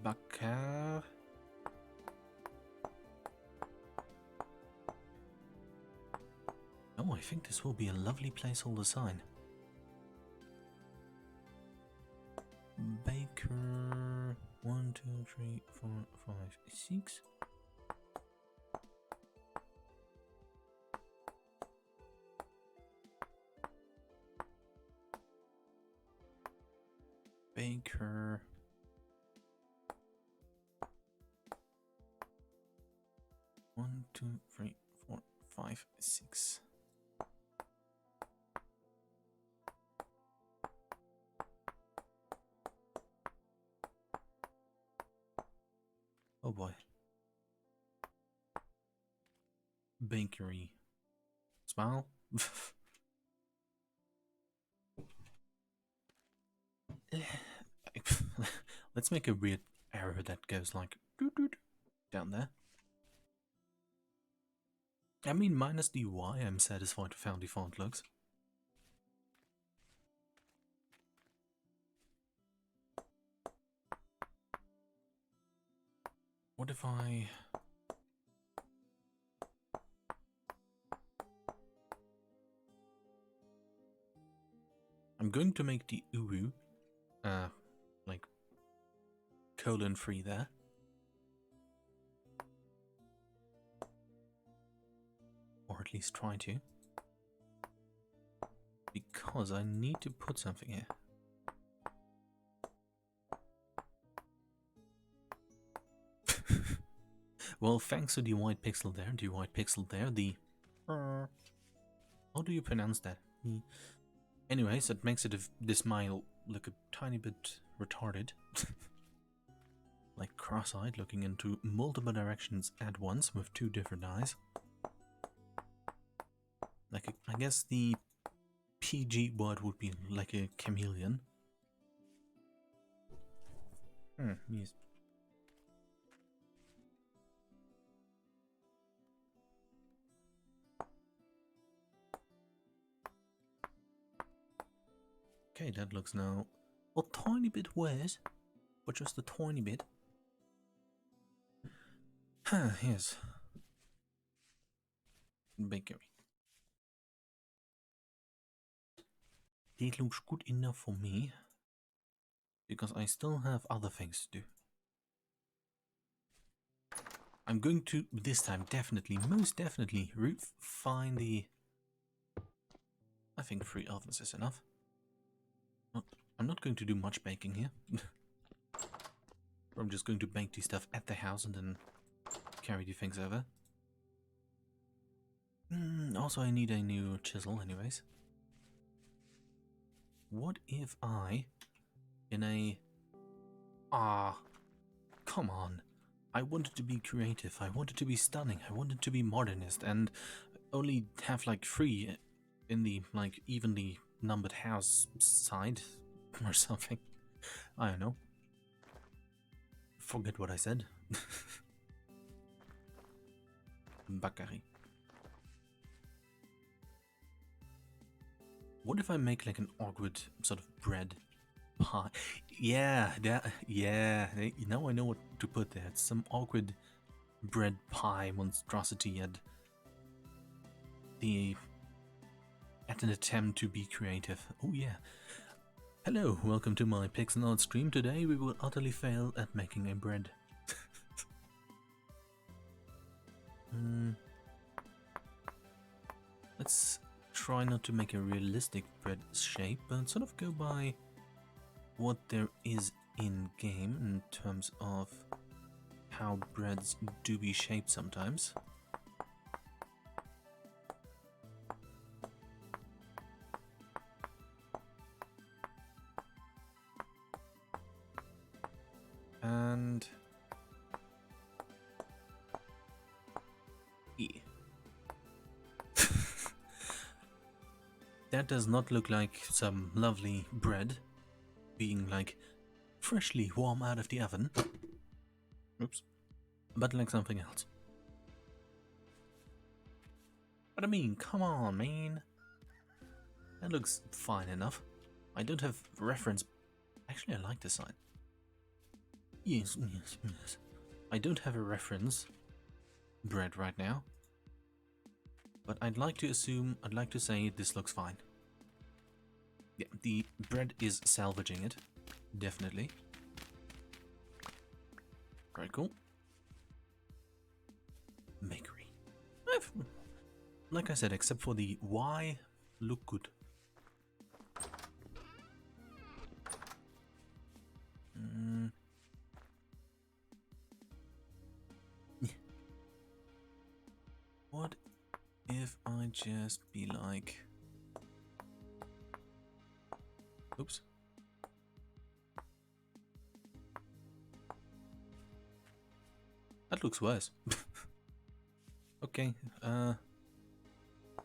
Bakar. Oh, I think this will be a lovely placeholder sign. Baker. 1, 2, 3, 4, 5, 6. Baker. 2, 3, 4, 5, 6. Oh boy. Bakery. Smile. Let's make a weird arrow that goes like down there. I mean, minus the Y, I'm satisfied with how the font looks. What if I... I'm going to make the uwu, like, colon-free there. Or at least try to. Because I need to put something here. Well, thanks to the white pixel there, the... How do you pronounce that? Anyways, that makes it the smile look a tiny bit retarded. Like cross-eyed, looking into multiple directions at once with two different eyes. Like, I guess the PG word would be like a chameleon. Yes. Okay, that looks now a tiny bit weird, but just a tiny bit. Yes. Bakery. It looks good enough for me, because I still have other things to do. I'm going to, this time, definitely, most definitely, find the... I think 3 ovens is enough. I'm not going to do much baking here. I'm just going to bake the stuff at the house and then carry the things over. Also, I need a new chisel anyways. What if I, in a... come on. I wanted to be creative, I wanted to be stunning, I wanted to be modernist, and only have like 3 in the, like, evenly numbered house side or something. I don't know. Forget what I said. Bakery. What if I make like an awkward sort of bread pie? Yeah, yeah. Now I know what to put there. It's some awkward bread pie monstrosity at an attempt to be creative. Oh yeah. Hello, welcome to my Pixel Art stream. Today we will utterly fail at making a bread. Let's try not to make a realistic bread shape, but sort of go by what there is in game in terms of how breads do be shaped sometimes. And yeah. That does not look like some lovely bread being like freshly warm out of the oven. Oops. But like something else. But I mean, come on, man. That looks fine enough. I don't have reference. Actually, I like the sign. Yes. I don't have a reference bread right now. But I'd like to say this looks fine. Yeah, the bread is salvaging it. Definitely. Very cool. Bakery. Like I said, except for the Y, look good. just be like... Oops. That looks worse. Okay,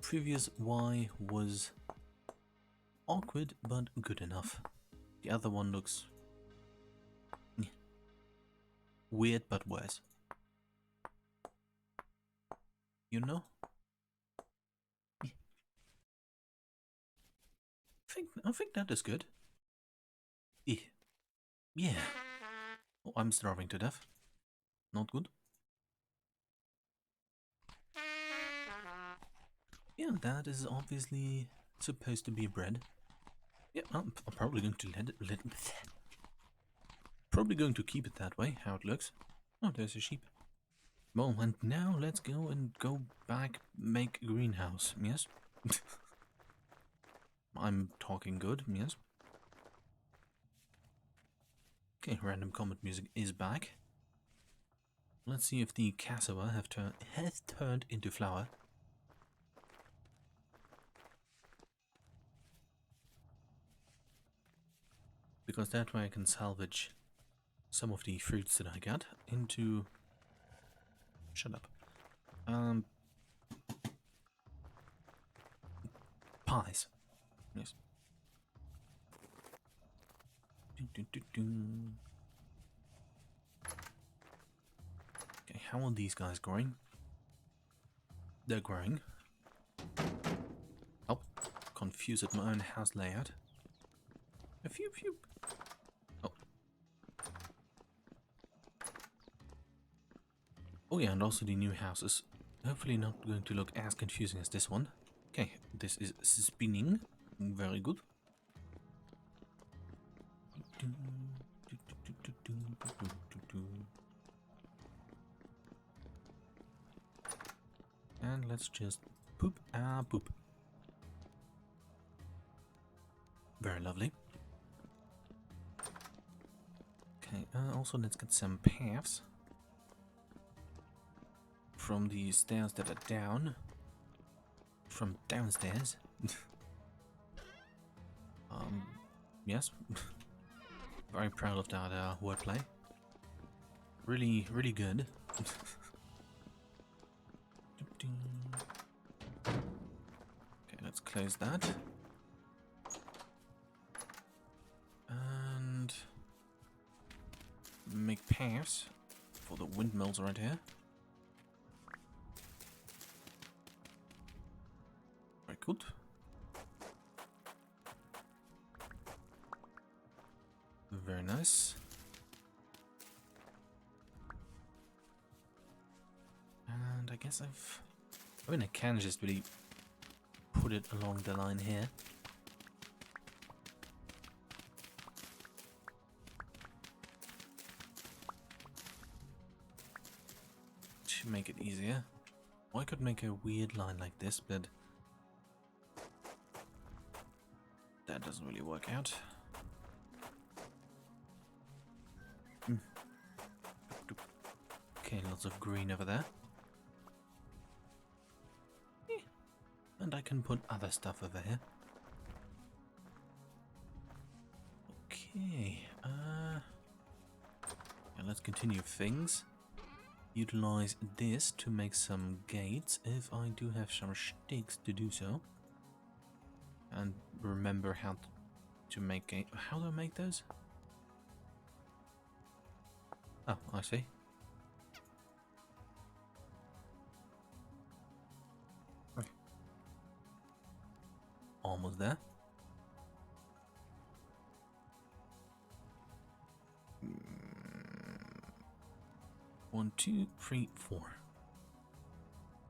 previous Y was awkward but good enough. The other one looks weird but worse. You know? I think that is good. Yeah. Oh, I'm starving to death. Not good. Yeah, that is obviously supposed to be bread. Yeah, I'm probably going to probably going to keep it that way, how it looks. Oh, there's a sheep. Well, and now let's go back, make a greenhouse, yes? I'm talking good, yes? Okay, random comment music is back. Let's see if the cassava has turned into flour. Because that way I can salvage some of the fruits that I got into... Shut up. Pies. Yes. Okay, how are these guys growing? They're growing. Oh, confused at my own house layout. A few. Oh. Oh yeah, and also the new house is hopefully not going to look as confusing as this one. Okay, this is spinning. Very good. And let's just poop. Poop. Very lovely. Okay, also let's get some paths from the stairs that are down. From downstairs. Yes. Very proud of that wordplay. Really, really good. Okay, let's close that. And make paths for the windmills right here. Very good. Very nice. And I guess I mean, I can just really put it along the line here. To make it easier. Or I could make a weird line like this, but that doesn't really work out. Okay, lots of green over there. And I can put other stuff over here. Okay, and let's continue things. Utilize this to make some gates if I do have some sticks to do so. And remember how to make gate. How do I make those? Oh, I see. Right. Almost there. 1, 2, 3, 4.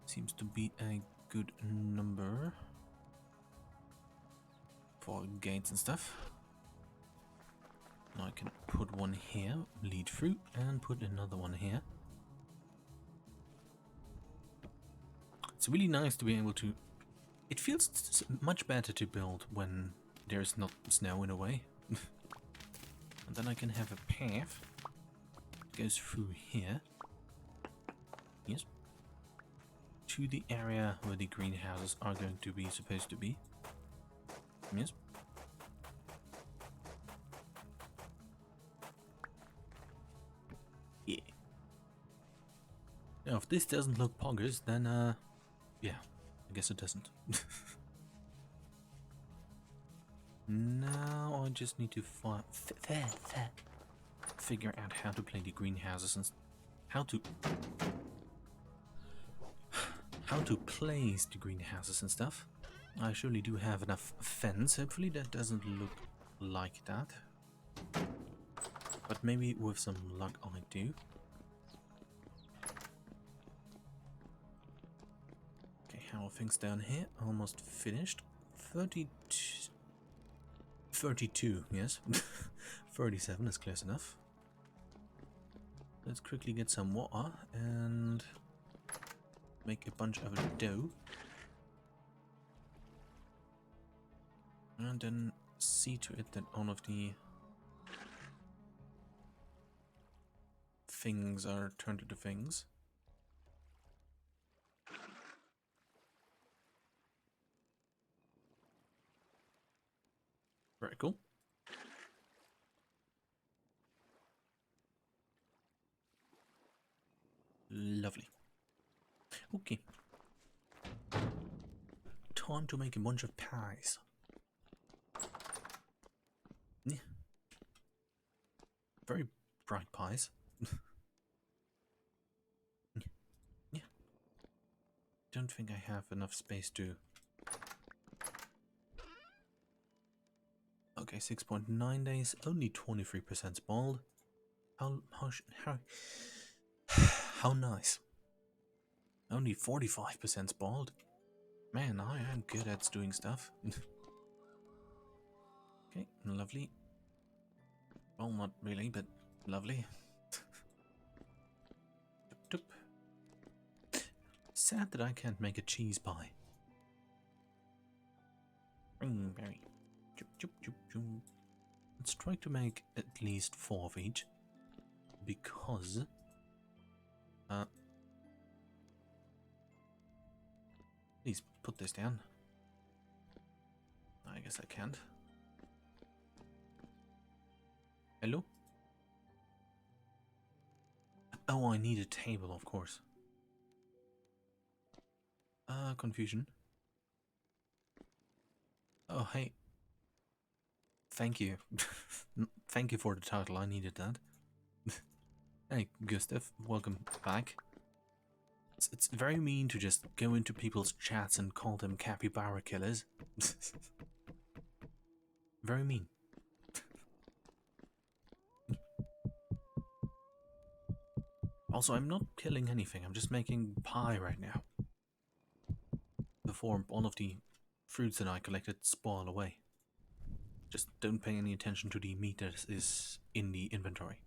Seems to be a good number for gates and stuff. Now I can put one here, lead through, and put another one here. It's really nice to be able to... It feels much better to build when there's not snow in a way. And then I can have a path that goes through here. Yes. to the area where the greenhouses are going to be supposed to be. Yes. Yeah. Now, if this doesn't look poggers, then, yeah, I guess it doesn't. Now I just need to figure out how to play the greenhouses and how to place the greenhouses and stuff. I surely do have enough fence. Hopefully that doesn't look like that. But maybe with some luck I do. Okay, how are things down here? Almost finished. 32, yes. 37 is close enough. Let's quickly get some water and make a bunch of dough. And then see to it that all of the things are turned into things. Very cool. Lovely. Okay. Time to make a bunch of pies. Yeah. Very bright pies. Yeah. Don't think I have enough space to... Okay, 6.9 days, only 23% spoiled. How nice. Only 45% spoiled. Man, I am good at doing stuff. Okay, lovely. Well, not really, but lovely. Doop, doop. Sad that I can't make a cheese pie. Berry. Choop, choop, choop, choop. Let's try to make at least 4 of each. Because... please put this down. I guess I can't. Hello? Oh, I need a table, of course. Confusion. Oh, hey. Thank you. Thank you for the title, I needed that. Hey, Gustav, welcome back. It's very mean to just go into people's chats and call them capybara killers. Very mean. Also, I'm not killing anything, I'm just making pie right now. Before all of the fruits that I collected spoil away. Just don't pay any attention to the meat that is in the inventory.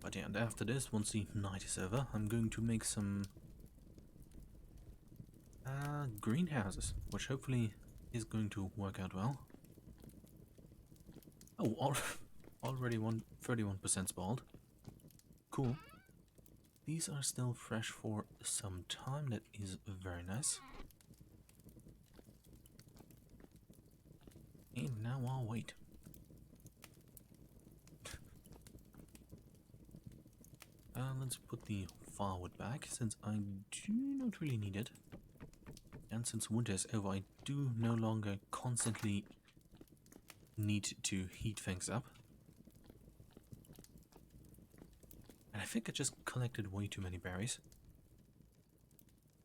But yeah, and after this, once the night is over, I'm going to make some greenhouses, which hopefully is going to work out well. Oh, already 31% spoiled. Cool. These are still fresh for some time, that is very nice. And now I'll wait. Let's put the firewood back, since I do not really need it. And since winter is over, I do no longer constantly need to heat things up. And I think I just collected way too many berries.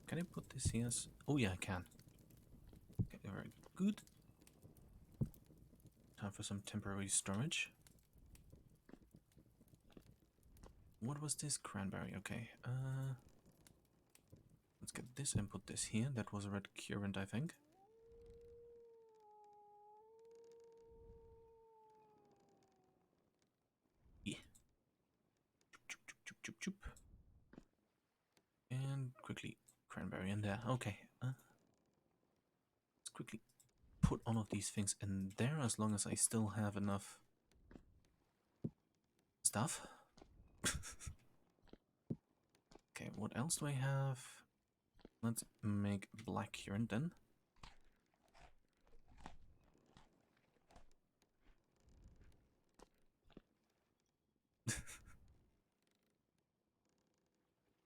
Can I put this here? Oh yeah, I can. Okay, very good. Time for some temporary storage. What was this? Cranberry, okay. Let's get this and put this here. That was a red currant, I think. Yeah. Choop, choop, choop, choop, choop. And quickly, cranberry in there. Okay. Let's quickly put all of these things in there as long as I still have enough stuff. Okay, what else do I have? Let's make black currant then.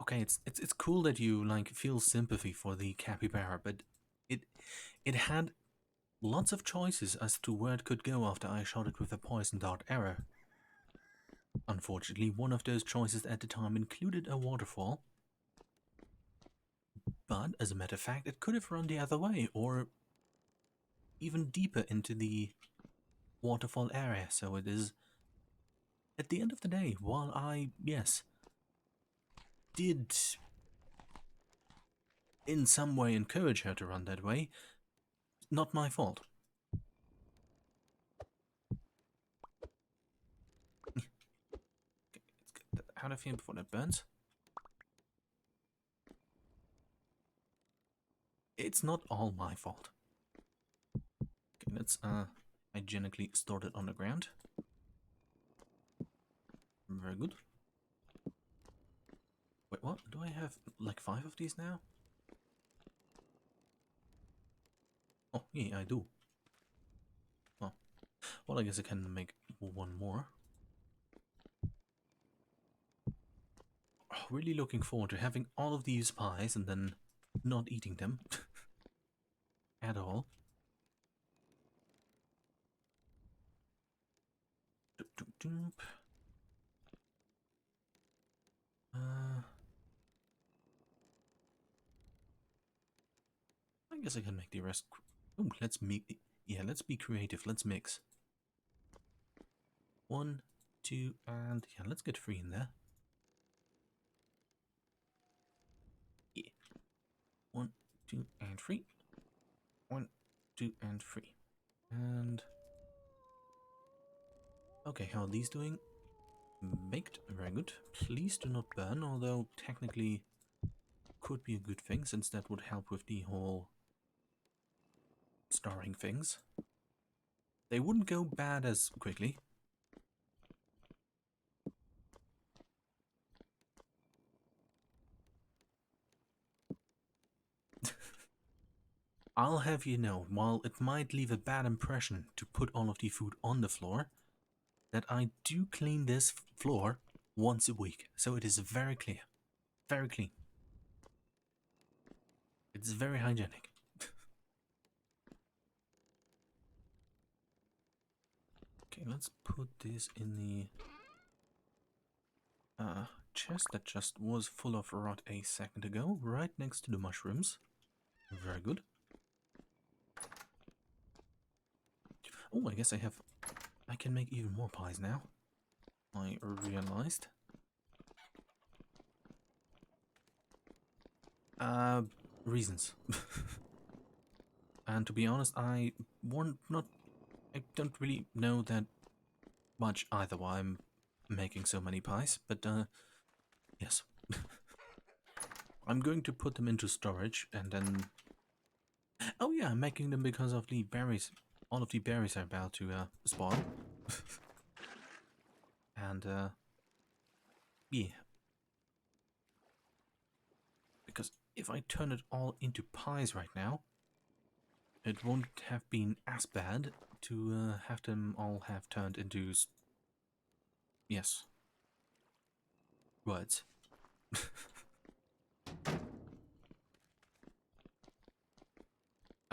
Okay, it's cool that you like feel sympathy for the capybara, but it had lots of choices as to where it could go after I shot it with a poison dart arrow. Unfortunately, one of those choices at the time included a waterfall, but as a matter of fact, it could have run the other way or even deeper into the waterfall area. So it is, at the end of the day, while I, yes, did in some way encourage her to run that way, not my fault. Okay, let's get that out of here before that burns. It's not all my fault. Okay, let's hygienically store it on the ground. Very good. Wait, what? Do I have like 5 of these now? Oh, yeah, I do. Well, I guess I can make one more. Oh, really looking forward to having all of these pies and then not eating them at all. Doop, doop, doop. I guess I can make the rest. Oh, let's make. Yeah, let's be creative. Let's mix. 1, 2, and yeah, let's get 3 in there. Yeah. 1, 2, and 3. 1, 2, and 3. And okay, how are these doing? Baked, very good. Please do not burn, although technically could be a good thing since that would help with the whole starring things. They wouldn't go bad as quickly. I'll have you know, while it might leave a bad impression to put all of the food on the floor, that I do clean this floor once a week, so it is very clear, very clean. It's very hygienic. Okay, let's put this in the chest that just was full of rot a second ago, right next to the mushrooms. Very good. Oh, I guess I can make even more pies now. I realized. Reasons. And to be honest, I don't really know that much either why I'm making so many pies, but yes. I'm going to put them into storage and then... Oh yeah, I'm making them because of the berries. All of the berries are about to spawn. And yeah. Because if I turn it all into pies right now, it won't have been as bad to have them all have turned into... Yes. Words.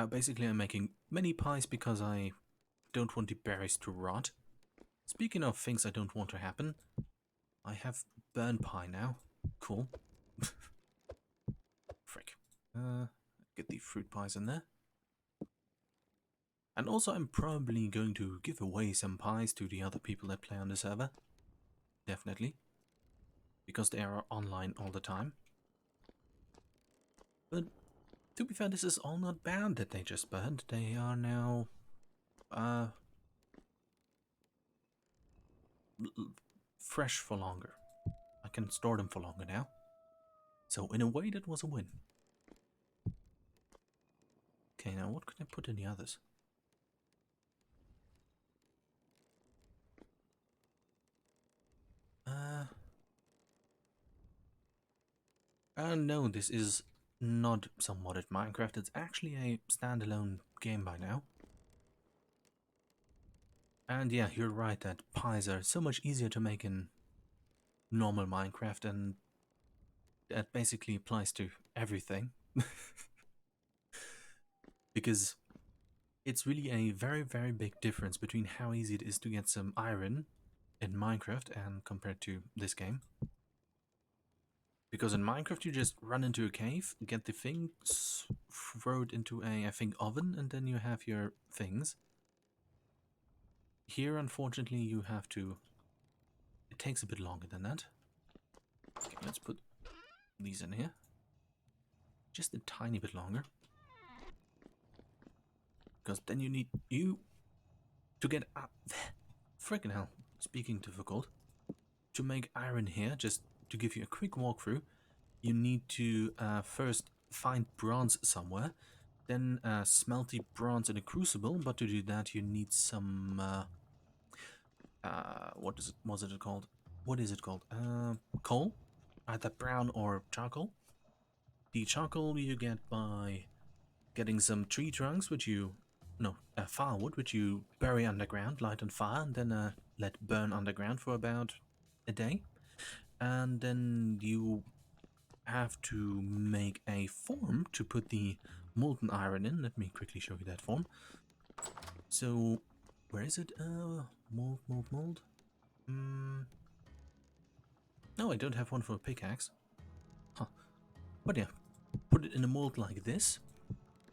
Basically, I'm making many pies because I don't want the berries to rot. Speaking of things I don't want to happen, I have burn pie now. Cool. Frick. Get the fruit pies in there. And also, I'm probably going to give away some pies to the other people that play on the server. Definitely. Because they are online all the time. But to be fair, this is all not bad that they just burned. They are now fresh for longer. I can store them for longer now. So in a way, that was a win. Okay, now what could I put in the others? No, this is not some modded Minecraft. It's actually a standalone game by now. And yeah, you're right that pies are so much easier to make in normal Minecraft, and that basically applies to everything. Because it's really a very, very big difference between how easy it is to get some iron in Minecraft and compared to this game. Because in Minecraft you just run into a cave, get the thing, throw it into a, I think, oven, and then you have your things. Here, unfortunately, you have to... It takes a bit longer than that. Okay, let's put these in here. Just a tiny bit longer. Because then you need to get up. Freaking hell, speaking difficult. To make iron here, just to give you a quick walkthrough, you need to first find bronze somewhere, then smelt the bronze in a crucible, but to do that you need some, was it called? What is it called? Coal, either brown or charcoal. The charcoal you get by getting some tree trunks, which you, no, firewood, which you bury underground, light on fire, and then let burn underground for about a day. And then you have to make a form to put the molten iron in. Let me quickly show you that form. So, where is it? Mold. No, I don't have one for a pickaxe. Huh. But yeah, put it in a mold like this.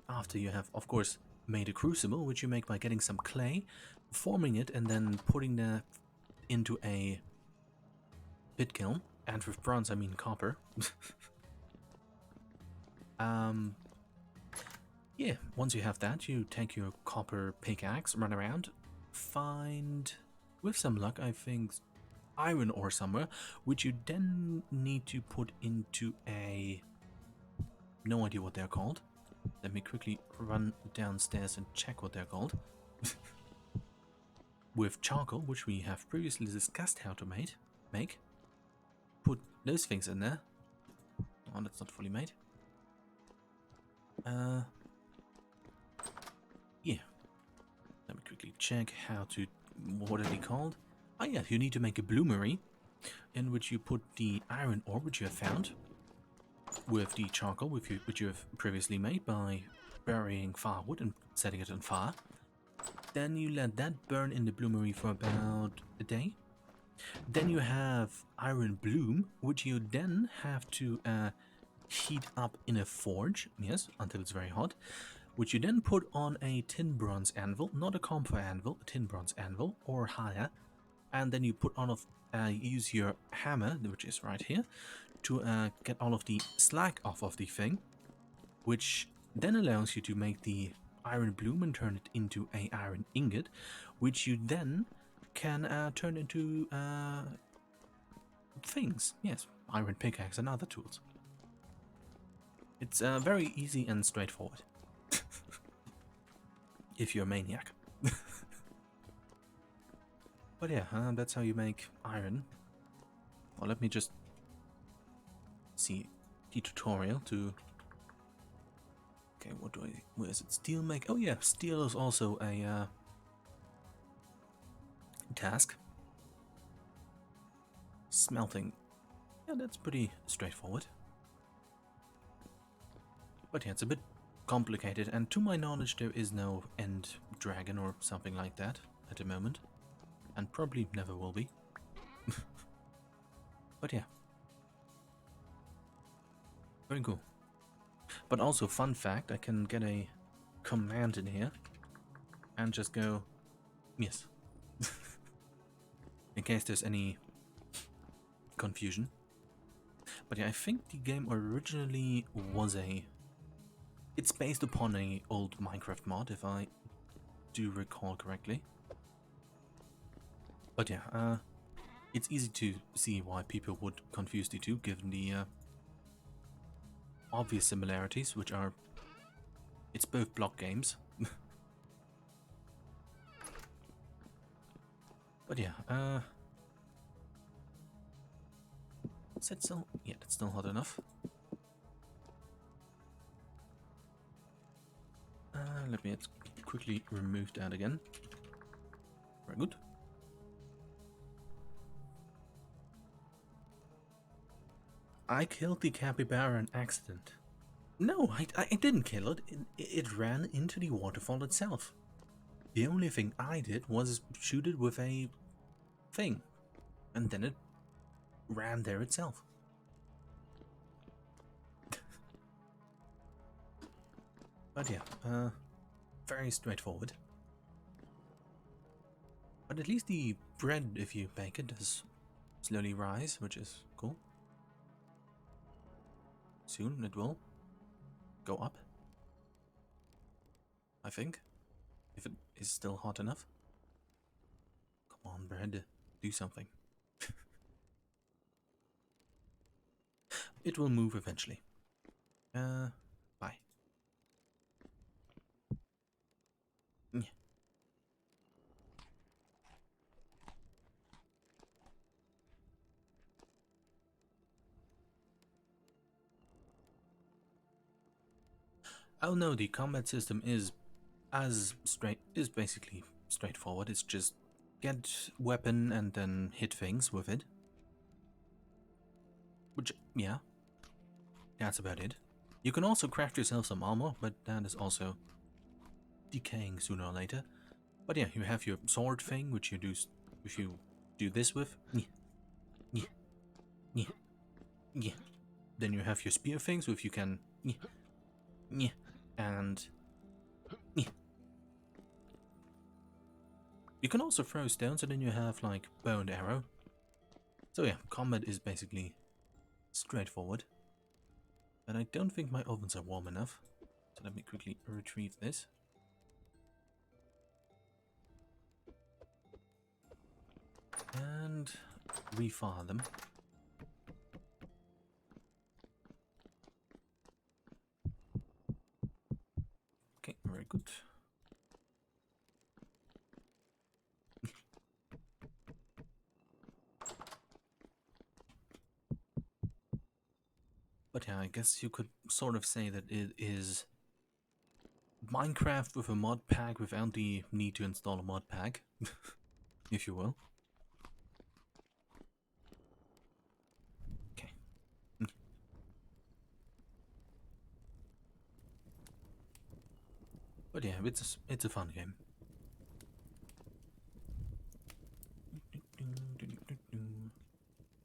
After you have, of course, made a crucible, which you make by getting some clay, forming it, and then putting that into a pit kiln. And with bronze, I mean copper. Yeah, once you have that, you take your copper pickaxe, run around, find, with some luck, I think, iron ore somewhere, which you then need to put into a... No idea what they're called. Let me quickly run downstairs and check what they're called. With charcoal, which we have previously discussed how to make. Put those things in there. Oh, that's not fully made. Yeah. Let me quickly check how to... What are they called? Oh yeah, you need to make a bloomery, in which you put the iron ore which you have found, with the charcoal which you have previously made by burying firewood and setting it on fire. Then you let that burn in the bloomery for about a day. Then you have iron bloom, which you then have to heat up in a forge, yes, until it's very hot, which you then put on a tin bronze anvil, not a copper anvil, a tin bronze anvil or higher, and then you put on use your hammer, which is right here, to get all of the slag off of the thing, which then allows you to make the iron bloom and turn it into a iron ingot, which you then can turn into things, yes, iron pickaxe and other tools. It's very easy and straightforward. If you're a maniac. But yeah, that's how you make iron. Well, let me just see the tutorial to... Okay, what do I... Where is it? Steel make... Oh yeah, steel is also a task. Smelting. Yeah, that's pretty straightforward. But yeah, it's a bit complicated, and to my knowledge there is no end dragon or something like that at the moment. And probably never will be. But yeah. Very cool. But also, fun fact, I can get a command in here and just go, yes. In case there's any confusion. But yeah, I think the game originally was it's based upon a old Minecraft mod, if I do recall correctly. But yeah, it's easy to see why people would confuse the two, given the obvious similarities, which are... It's both block games. But yeah, is that still... Yeah, that's still hot enough. Let me quickly remove that again. Very good. I killed the capybara in accident. No, I didn't kill it. It ran into the waterfall itself. The only thing I did was shoot it with a thing, and then it ran there itself. But yeah, very straightforward. But at least the bread, if you bake it, does slowly rise, which is cool. Soon it will go up, I think, if it is still hot enough. Come on, bread, do something. It will move eventually. Bye. Yeah. Oh no, the combat system is basically straightforward. It's just get weapon and then hit things with it. Which, yeah, that's about it. You can also craft yourself some armor, but that is also decaying sooner or later. But yeah, you have your sword thing, which you do if you do this with. Yeah, yeah, yeah. Then you have your spear things, which you can and you can also throw stones, and then you have like bow and arrow. So yeah, combat is basically straightforward. But I don't think my ovens are warm enough. So let me quickly retrieve this. And refire them. Okay, very good. But yeah, I guess you could sort of say that it is Minecraft with a mod pack without the need to install a mod pack, if you will. Okay. But yeah, it's a fun game.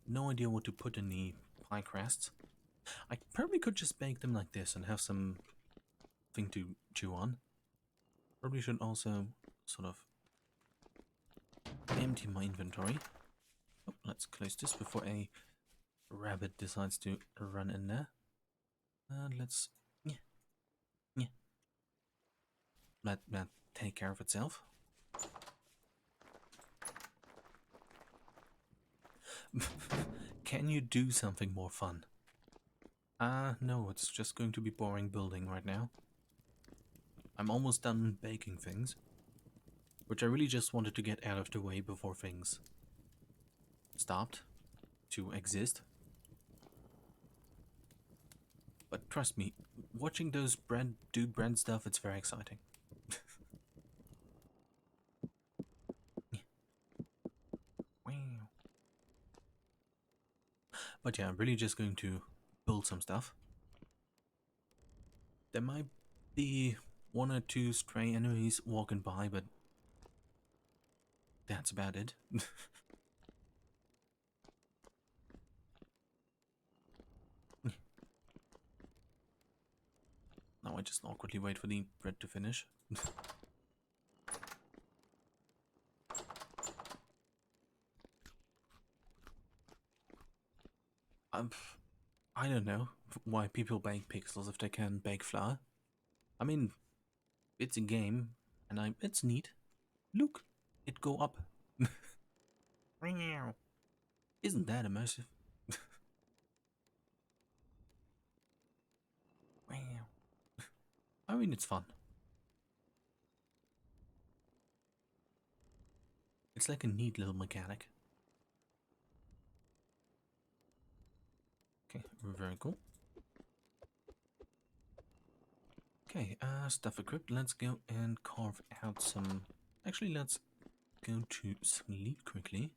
No idea what to put in the pie crusts. I probably could just bake them like this and have some thing to chew on. Probably should also sort of empty my inventory. Oh, let's close this before a rabbit decides to run in there. And let's let that take care of itself. Can you do something more fun? No, it's just going to be boring building right now. I'm almost done baking things, which I really just wanted to get out of the way before things stopped to exist. But trust me, watching those bread do bread stuff, it's very exciting. Wow. But yeah, I'm really just going to build some stuff. There might be one or two stray enemies walking by, but that's about it. Now I just awkwardly wait for the bread to finish. I don't know why people bake pixels if they can bake flour. I mean, it's a game, and it's neat. Look, it go up. Isn't that immersive? I mean, it's fun. It's like a neat little mechanic. Okay, very cool. Okay, stuff equipped. Let's go and carve out some... Actually, let's go to sleep quickly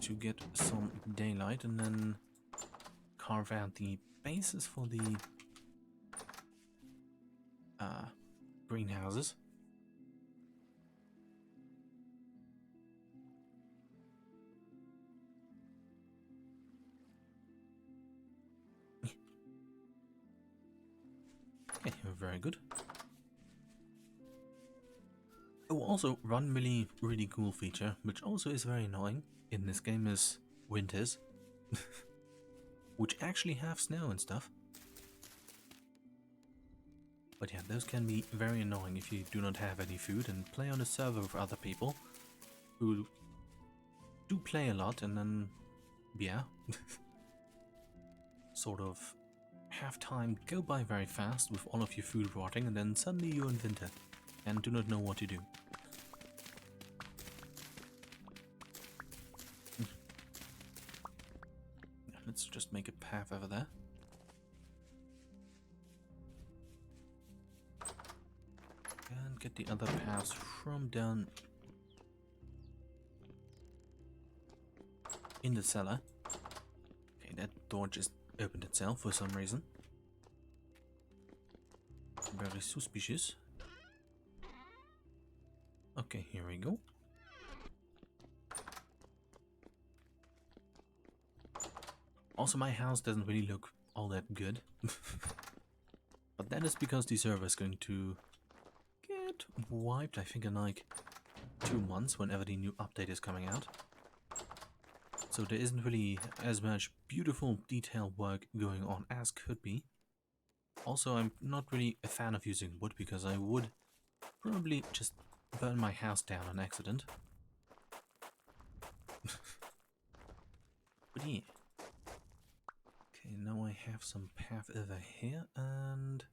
to get some daylight and then carve out the bases for the greenhouses. Okay, very good. Oh, also, one really cool feature, which also is very annoying in this game, is winters, which actually have snow and stuff. But yeah, those can be very annoying if you do not have any food and play on a server with other people who do play a lot and then, yeah, sort of have time go by very fast with all of your food rotting, and then suddenly you're in winter and do not know what to do. Let's just make a path over there. And get the other paths from down in the cellar. Okay, that door just opened itself for some reason. Very suspicious. Okay, here we go. Also, my house doesn't really look all that good. But that is because the server is going to get wiped, I think, in like 2 months, whenever the new update is coming out. So there isn't really as much beautiful detail work going on as could be. Also, I'm not really a fan of using wood because I would probably just burn my house down on accident. But yeah. Okay, now I have some path over here, and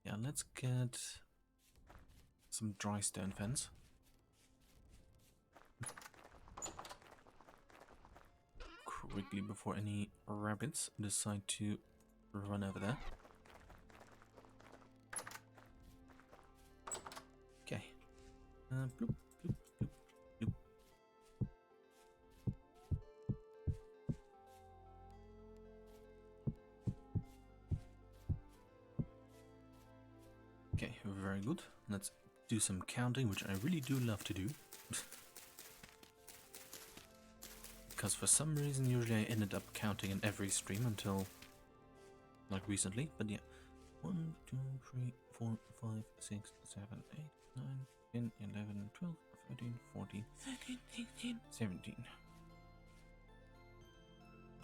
yeah, let's get some dry stone fence. Quickly before any rabbits decide to run over there. Okay. Bloop, bloop, bloop, bloop. Okay, very good. Let's do some counting, which I really do love to do. Because for some reason usually I ended up counting in every stream until like recently, but yeah. 1, 2, 3, 4, 5, 6, 7, 8, 9, 10, 11, 12, 13, 14, 15, 16, 17.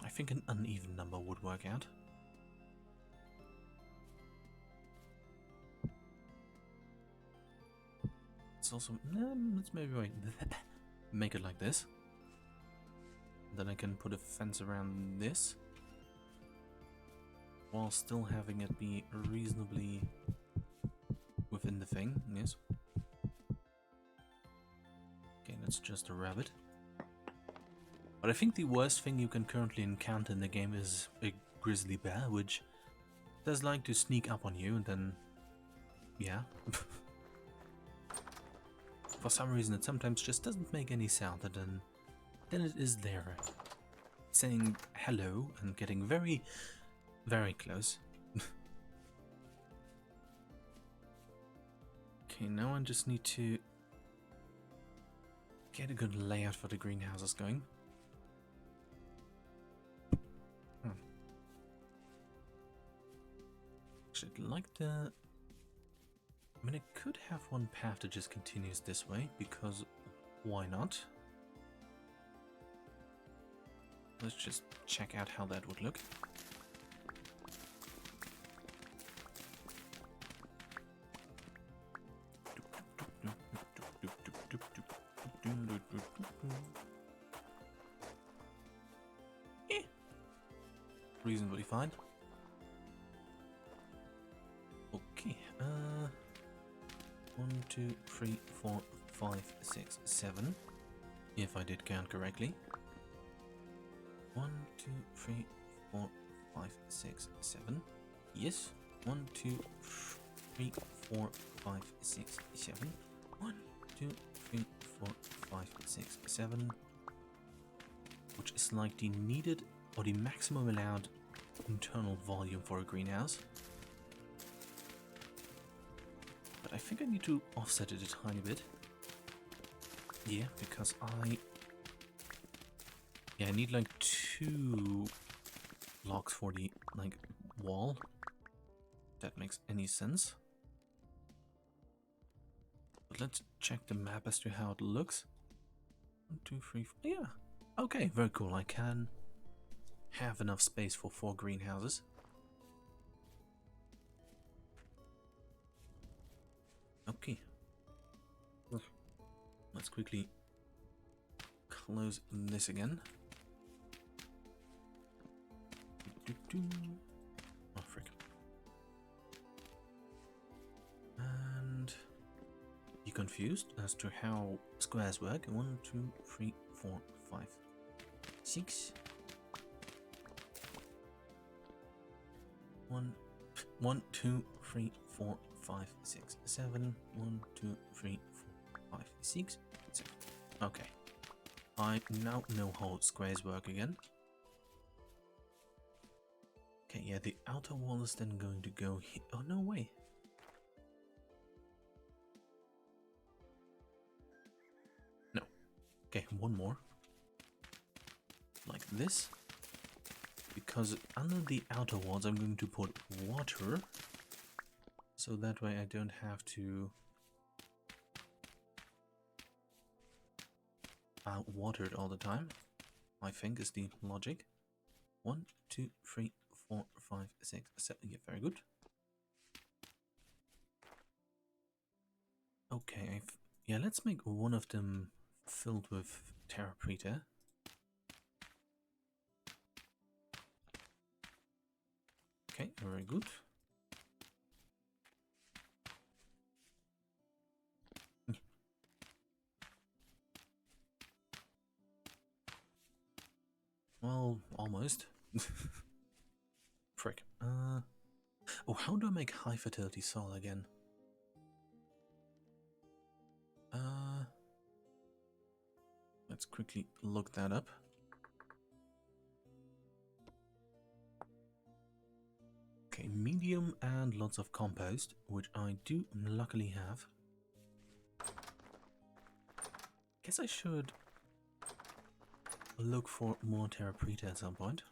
I think an uneven number would work out. It's also... let's maybe wait. Make it like this. Then I can put a fence around this, while still having it be reasonably within the thing, yes. Okay, that's just a rabbit. But I think the worst thing you can currently encounter in the game is a grizzly bear, which does like to sneak up on you and then... yeah. For some reason it sometimes just doesn't make any sound, and then it is there, saying hello and getting very, very close. Okay, now I just need to get a good layout for the greenhouses going. Actually, I'd like the... I mean, it could have one path that just continues this way, because why not? Let's just check out how that would look. Reasonably fine. Okay, 1, 2, 3, 4, 5, 6, 7. If I did count correctly. 1, 2, 3, 4, 5, 6, 7. Yes. 1, 2, 3, 4, 5, 6, 7. 1, 2, 3, 4, 5, 6, 7. Which is like the needed or the maximum allowed internal volume for a greenhouse. But I think I need to offset it a tiny bit. Yeah, because I need like 2 blocks for the like wall. If that makes any sense. But let's check the map as to how it looks. 1, 2, 3, 4. Yeah. Okay, very cool. I can have enough space for 4 greenhouses. Okay. Let's quickly close this again. Oh, frick. And you confused as to how squares work? 1, 2, 3, 4, 5, 6. 1, 2, 3, 4, 5, 6, 7. 1, 2, 3, 4, 5, 6, 7. Okay. I now know how squares work again. Okay, yeah, the outer wall is then going to go here. Oh, no way. No. Okay, one more. Like this. Because under the outer walls I'm going to put water. So that way I don't have to water it all the time. I think is the logic. 1, 2, 3, 4, 5, 6, 7. Yeah, very good. Okay, yeah, let's make one of them filled with Terra Preta. Okay, very good. Well, almost. Frick. Oh, how do I make high fertility soil again? Let's quickly look that up. Okay, medium and lots of compost, which I do luckily have. Guess I should look for more Terra Preta at some point.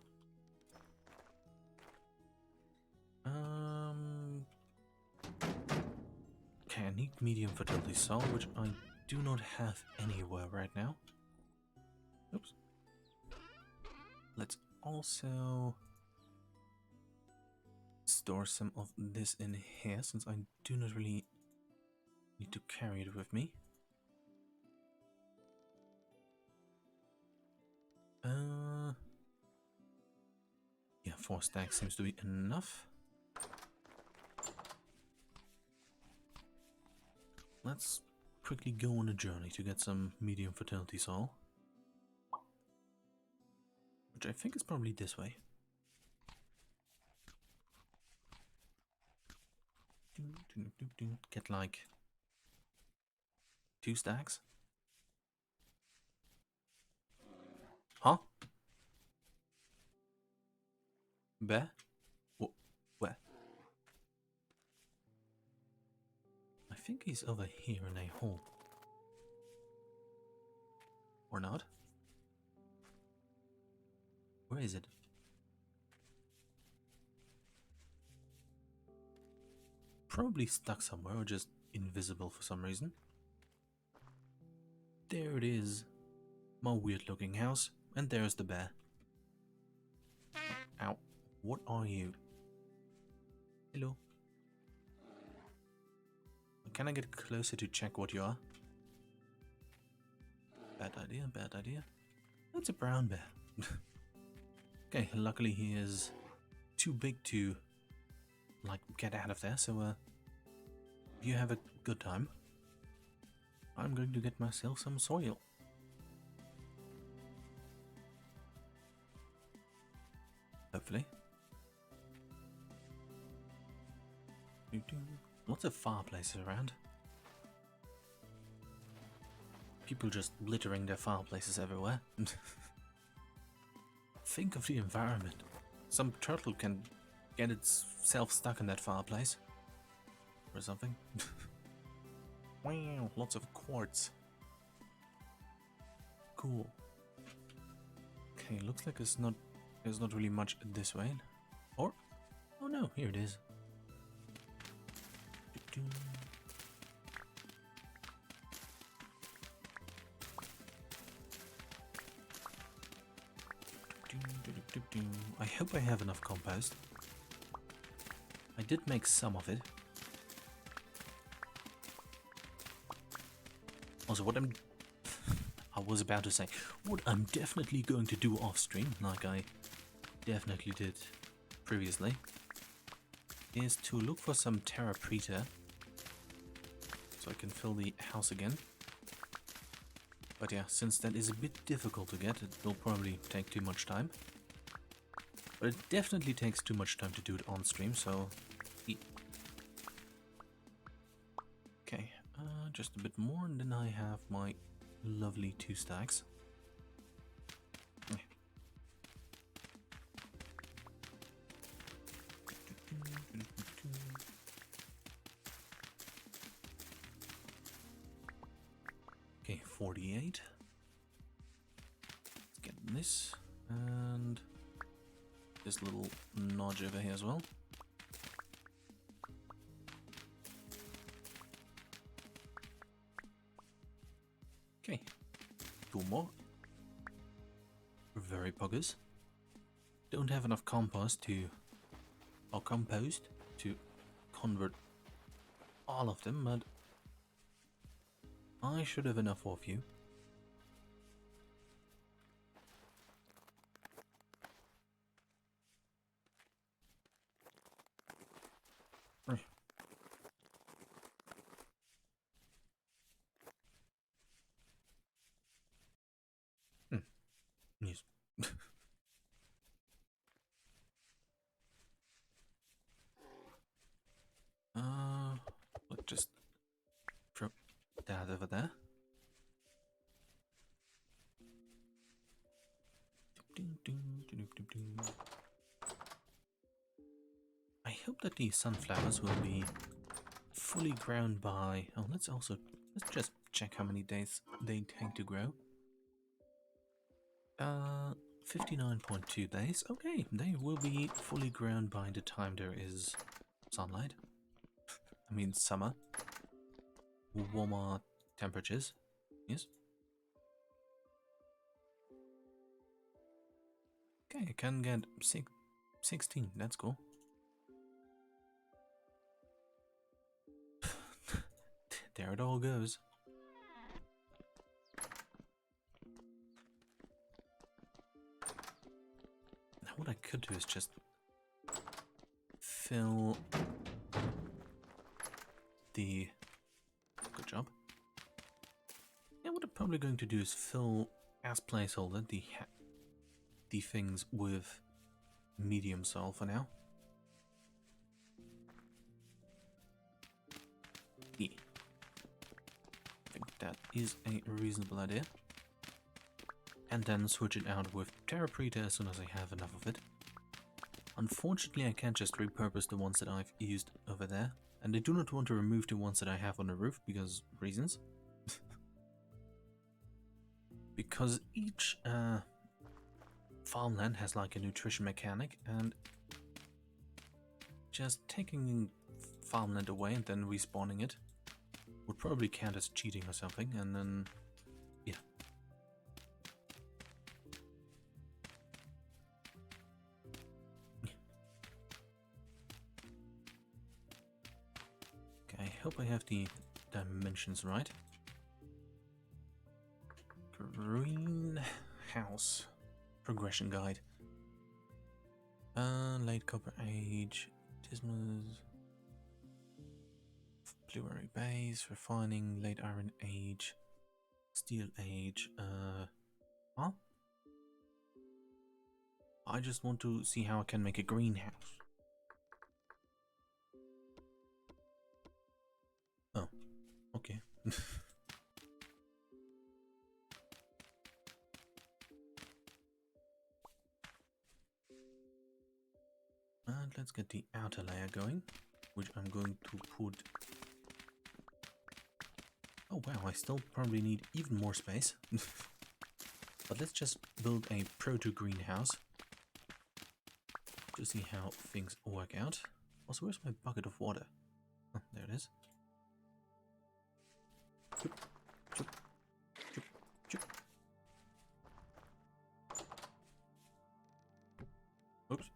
Okay, I need medium fertility soil, which I do not have anywhere right now. Oops. Let's also store some of this in here, since I do not really need to carry it with me. Yeah, 4 stacks seems to be enough. Let's quickly go on a journey to get some medium fertility soil. Which I think is probably this way. Get like 2 stacks. Huh? Bear? Where? I think he's over here in a hole. Or not? Where is it? Probably stuck somewhere or just invisible for some reason. There it is. My weird looking house. And there's the bear. Ow. What are you? Hello. Can I get closer to check what you are? Bad idea, bad idea. That's a brown bear. Okay, luckily he is too big to like get out of there, so if you have a good time, I'm going to get myself some soil. Hopefully. Lots of fireplaces around. People just littering their fireplaces everywhere. Think of the environment. Some turtle can get itself stuck in that fireplace. Or something. Wow, lots of quartz. Cool. Okay, looks like there's not really much this way. Or, oh no, here it is. I hope I have enough compost. I did make some of it. Also, I was about to say, what I'm definitely going to do off stream, like I definitely did previously, is to look for some terra preta so I can fill the house again. But yeah, since that is a bit difficult to get, it will probably take too much time. But it definitely takes too much time to do it on stream, so... Okay, just a bit more, and then I have my lovely 2 stacks. Okay, 48. Let's get this, and this little notch over here as well. Okay, 2 more. Very poggers. Don't have enough compost to convert all of them, but I should have enough of you. Yes. Let's just drop that over there. I hope that these sunflowers will be fully grown by... Oh, let's just check how many days they take to grow. 59.2 days. Okay, they will be fully grown by the time there is sunlight. I mean summer. Warmer temperatures. Yes. Okay, I can get 16. That's cool. There it all goes. Now what I could do is just fill the... Good job. Yeah, what I'm probably going to do is fill, as placeholder, the things with medium soil for now. Yeah. I think that is a reasonable idea. And then switch it out with terra preta as soon as I have enough of it. Unfortunately, I can't just repurpose the ones that I've used over there. And I do not want to remove the ones that I have on the roof because reasons. Because each farmland has like a nutrition mechanic, and just taking farmland away and then respawning it would probably count as cheating or something, and then yeah. Okay, I hope I have the dimensions right. Greenhouse progression guide. Late copper age, Tismas, blueberry base, refining, late iron age, steel age. Huh? I just want to see how I can make a greenhouse. okay. And let's get the outer layer going, which I'm going to put... Oh wow, I still probably need even more space. But let's just build a proto-greenhouse to see how things work out. Also, where's my bucket of water? Oh, there it is. Chup, chup, chup, chup. Oops.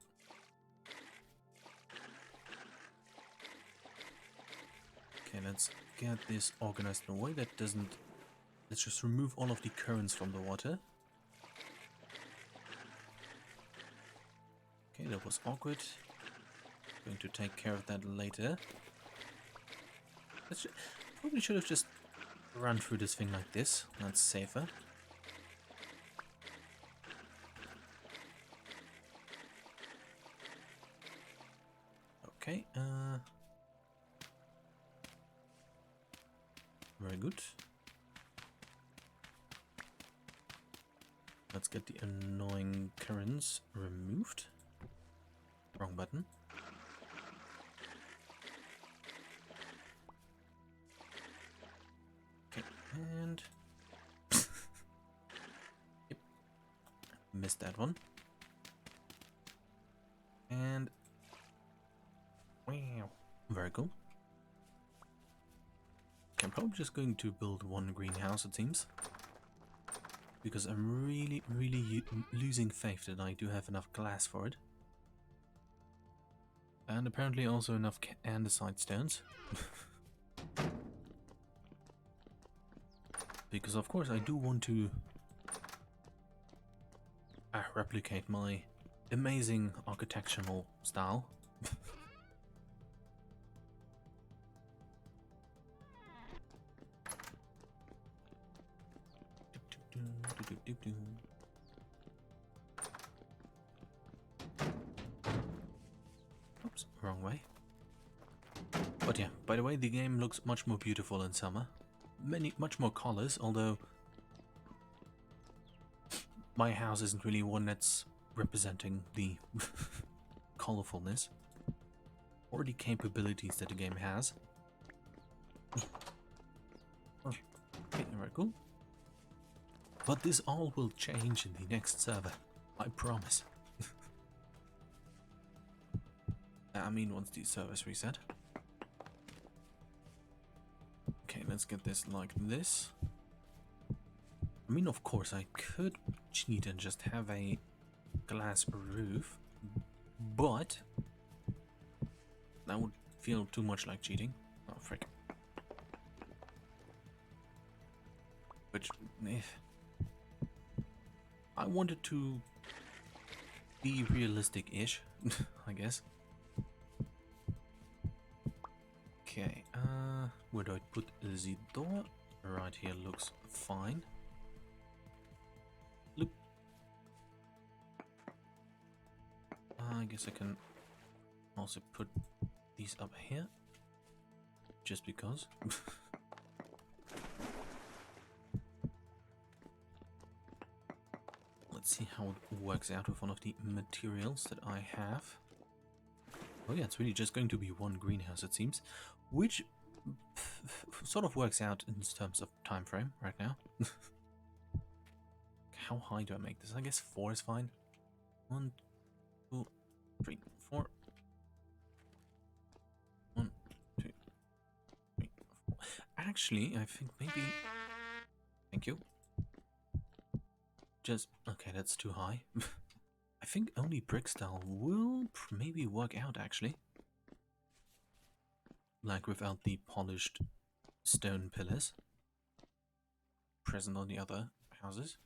Okay, let's get this organized in a way that doesn't... Let's just remove all of the currents from the water. Okay, that was awkward. Going to take care of that later. Probably should have just run through this thing like this. That's safer. Okay, very good. Let's get the annoying currents removed. Wrong button. Okay, and... Yep. Missed that one. And... Wow. Very cool. Okay, I'm probably just going to build one greenhouse, it seems. Because I'm really losing faith that I do have enough glass for it. And apparently also enough andesite stones. Because of course I do want to replicate my amazing architectural style. Oops, wrong way. But yeah, by the way, the game looks much more beautiful in summer. Much more colors, although my house isn't really one that's representing the colorfulness or the capabilities that the game has. Okay, very cool. But this all will change in the next server, I promise. I mean, once the servers reset. Okay, let's get this like this. I mean, of course, I could cheat and just have a glass roof, but that would feel too much like cheating. Oh, frick. Which, if I wanted to be realistic-ish, I guess. Okay, where do I put the door? Right here looks fine. Look. I guess I can also put these up here, just because. Let's see how it works out with one of the materials that I have. Oh yeah, it's really just going to be one greenhouse, it seems, which sort of works out in terms of time frame right now. How high do I make this? I guess 4 is fine. 1, 2, 3, 4. 1, 2, 3, 4. Actually, I think maybe... Thank you. Just... Okay, that's too high. I think only brick style will maybe work out, actually. Like without the polished stone pillars present on the other houses.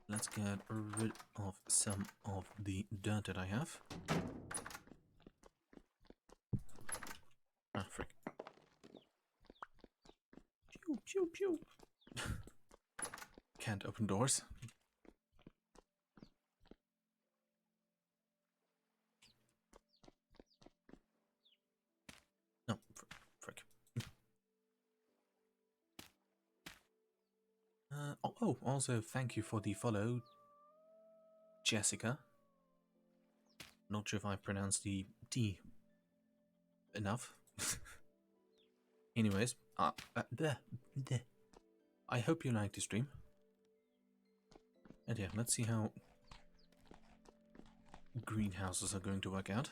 Let's get rid of some of the dirt that I have. Ah, frick. Pew, pew, pew. Can't open doors. Oh, also thank you for the follow, Jessica. Not sure if I pronounced the D enough. Anyways, I hope you liked the stream. And yeah, let's see how greenhouses are going to work out.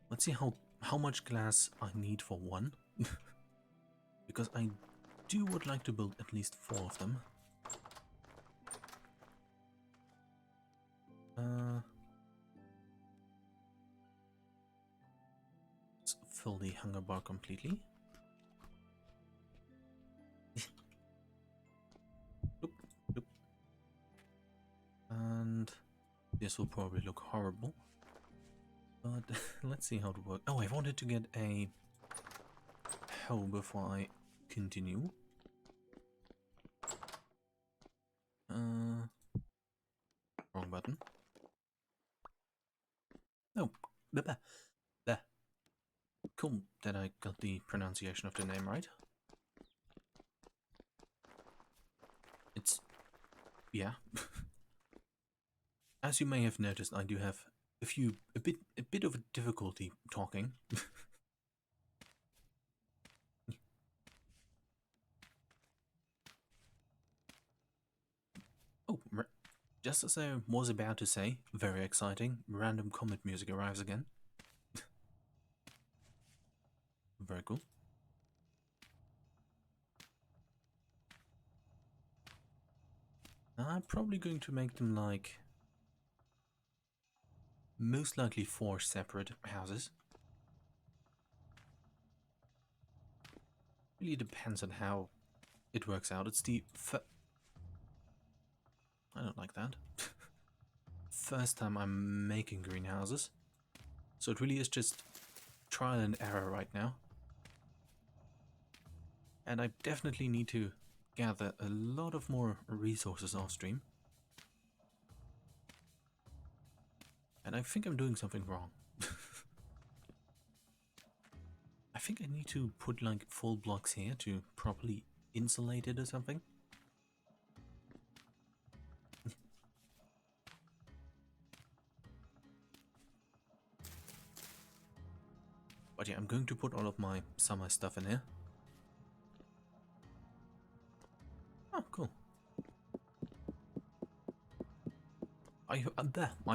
Let's see how much glass I need for one. Because I would like to build at least 4 of them. Let's fill the hunger bar completely. Oop, oop. And this will probably look horrible. But let's see how it works. Oh, I wanted to get a hoe before I continue. Wrong button. Oh, there. Cool that I got the pronunciation of the name right. It's... yeah. As you may have noticed, I do have a bit of a difficulty talking. Oh, just as I was about to say, very exciting, random comet music arrives again. Very cool. I'm probably going to make them like... most likely 4 separate houses. Really depends on how it works out. It's the... I don't like that. First time I'm making greenhouses. So it really is just trial and error right now. And I definitely need to gather a lot of more resources off stream. And I think I'm doing something wrong. I think I need to put like full blocks here to properly insulate it or something. But yeah, I'm going to put all of my summer stuff in here. Oh, cool. I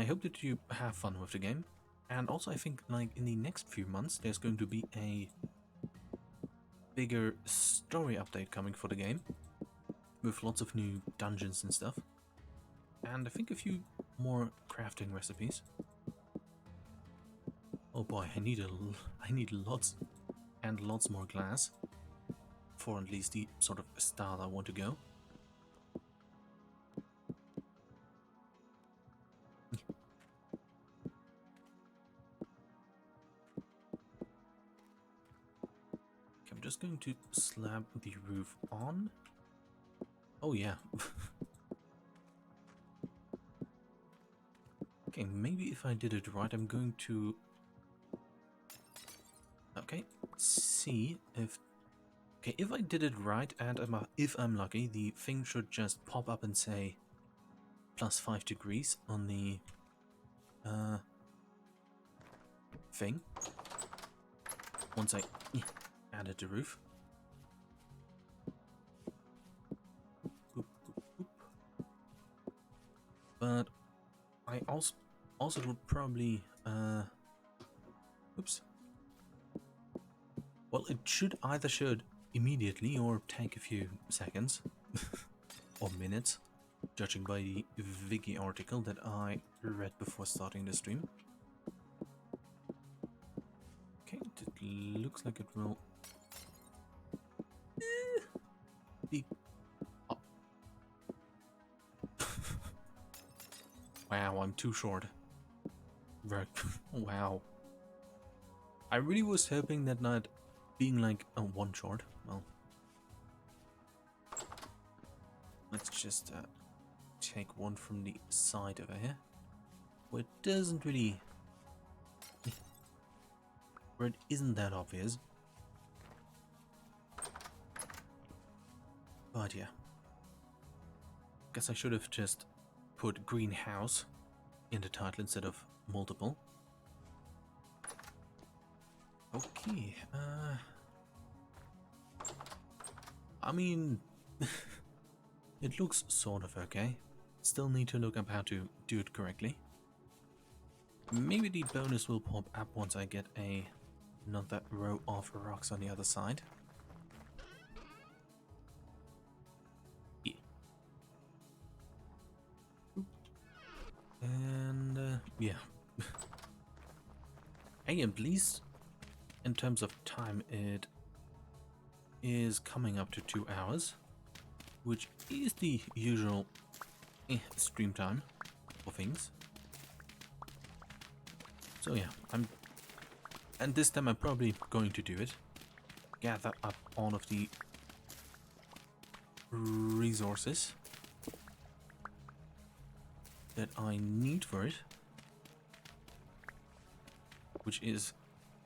hope that you have fun with the game. And also I think like in the next few months there's going to be a bigger story update coming for the game. With lots of new dungeons and stuff. And I think a few more crafting recipes. Oh boy, I need lots and lots more glass. For at least the sort of style I want to go. I'm just going to slab the roof on. Oh yeah. Okay, maybe if I did it right, I'm going to... okay, see if... okay, if I did it right, and if I'm lucky, the thing should just pop up and say +5 degrees on the thing. Once I added the roof. Boop, boop, boop. But I also would probably oops. Well, it should immediately or take a few seconds or minutes, judging by the Wiki article that I read before starting the stream. Okay, it looks like it will be... oh. Wow, I'm too short. Right. Wow. I really was hoping that not being like a one short. Well, let's just take one from the side over here, where it doesn't really, where it isn't that obvious. But yeah. Guess I should have just put greenhouse in the title instead of multiple. Okay, I mean, it looks sort of okay. Still need to look up how to do it correctly. Maybe the bonus will pop up once I get another row of rocks on the other side. Yeah. And yeah. Hey, at least in terms of time, it is coming up to 2 hours, which is the usual stream time for things. So yeah, and this time I'm probably going to do it. Gather up all of the resources that I need for it, which is,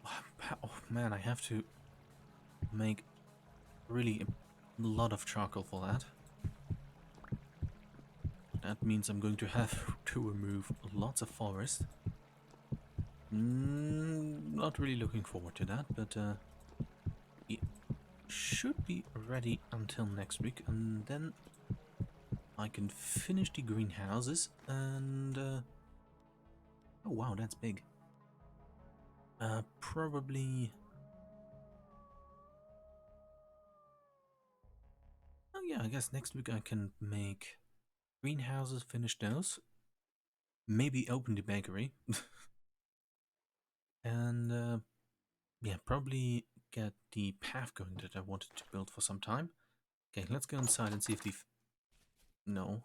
oh man, I have to make really a lot of charcoal for that. That means I'm going to have to remove lots of forest. Not really looking forward to that, but it should be ready until next week, and then I can finish the greenhouses and oh wow, that's big. Probably. Oh yeah, I guess next week I can make greenhouses, finish those, maybe open the bakery, and yeah, probably get the path going that I wanted to build for some time. Okay, let's go inside and see if the no.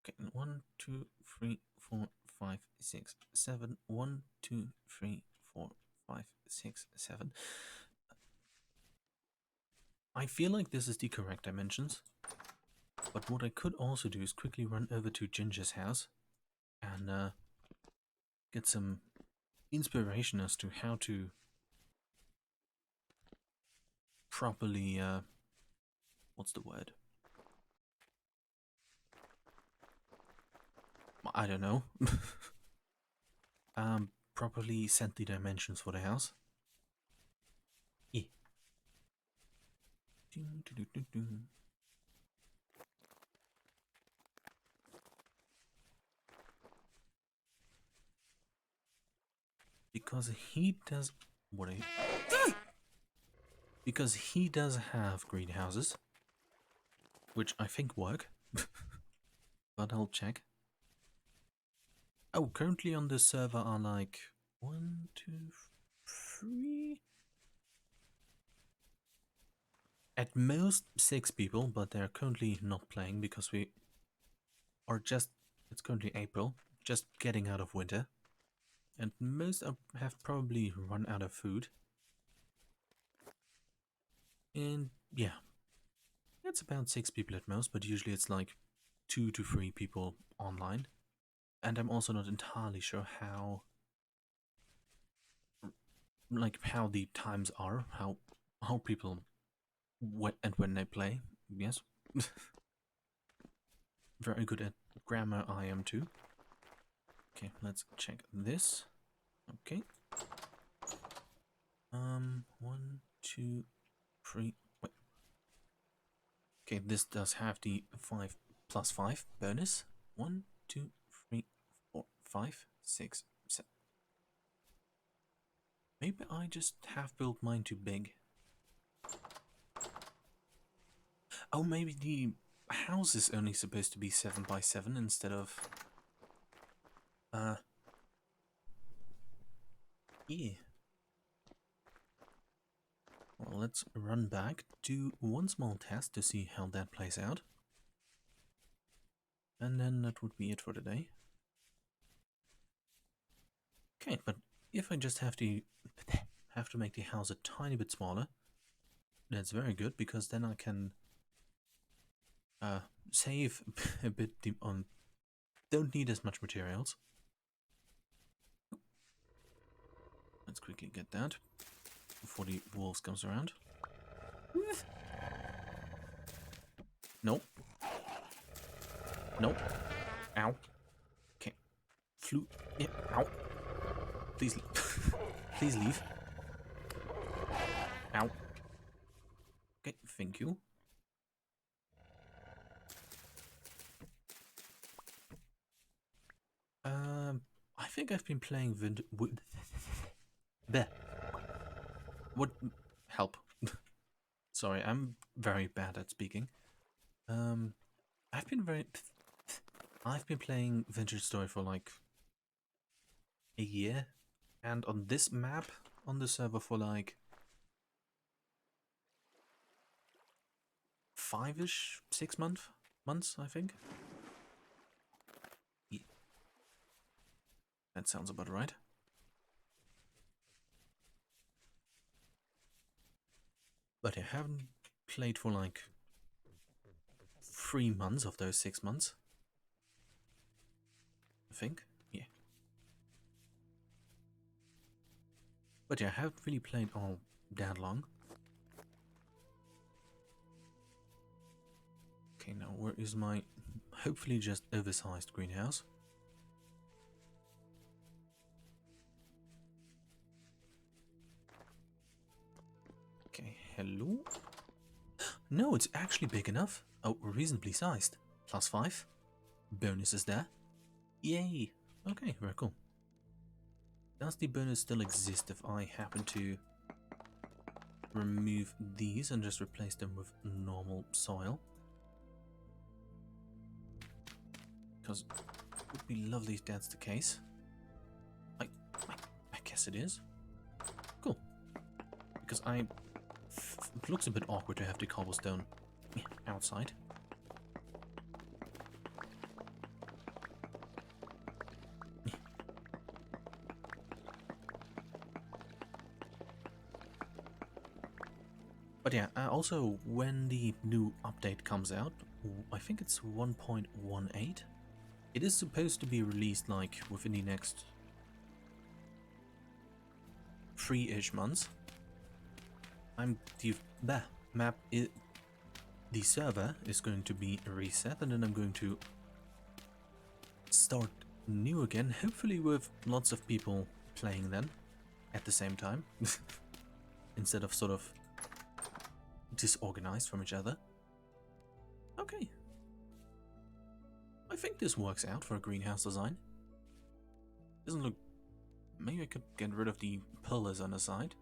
Okay, 1, 2, 3, 4, 5, 6, 7. 1, 2, 3, 4, 5, 6, 7. I feel like this is the correct dimensions, but what I could also do is quickly run over to Ginger's house and get some inspiration as to how to properly, what's the word? I don't know. Properly set the dimensions for the house. Yeah. Because he does what I because he does have greenhouses, which I think work, but I'll check. Oh, currently on this server are like 1, 2, 3, at most 6 people, but they're currently not playing because we are just, it's currently April, just getting out of winter, and most have probably run out of food. And yeah, it's about 6 people at most, but usually it's like 2 to 3 people online. And I'm also not entirely sure how, like, how the times are, how people when they play. Yes, very good at grammar. I am too. Okay, let's check this. Okay. 1, 2, 3. Wait. Okay, this does have the 5 plus 5 bonus. 1, 2, 3, 4, 5, 6, 7. Maybe I just have built mine too big. Oh, maybe the house is only supposed to be 7 by 7 instead of... Yeah. Well, let's run back, do one small test to see how that plays out. And then that would be it for today. Okay, but if I just have to make the house a tiny bit smaller, that's very good, because then I can save a bit on... Don't need as much materials. Let's quickly get that before the wolves comes around. Nope. Nope. Ow. Okay. Flew. Yeah. Ow. Please leave. Please leave. Ow. Okay, thank you. I think I've been playing Bleh. What? Help. Sorry, I'm very bad at speaking. I've been playing Vintage Story for like a year, and on this map on the server for like 5-ish, 6 months, I think. Yeah. That sounds about right. But I haven't played for like 3 months of those 6 months. I think, yeah. But yeah, I haven't really played all that long. Okay, now where is my hopefully just oversized greenhouse? Okay, hello? No, it's actually big enough. Oh, reasonably sized. +5. Bonus is there. Yay! Okay, very cool. Does the bonus still exist if I happen to remove these and just replace them with normal soil? Because it would be lovely if that's the case. I guess it is. Cool. Because it looks a bit awkward to have the cobblestone outside. But yeah, also when the new update comes out, I think it's 1.18, it is supposed to be released like within the next 3-ish months. The server is going to be reset, and then I'm going to start new again, hopefully with lots of people playing then at the same time, instead of sort of disorganized from each other. Okay. I think this works out for a greenhouse design. Doesn't look... Maybe I could get rid of the pillars on the side.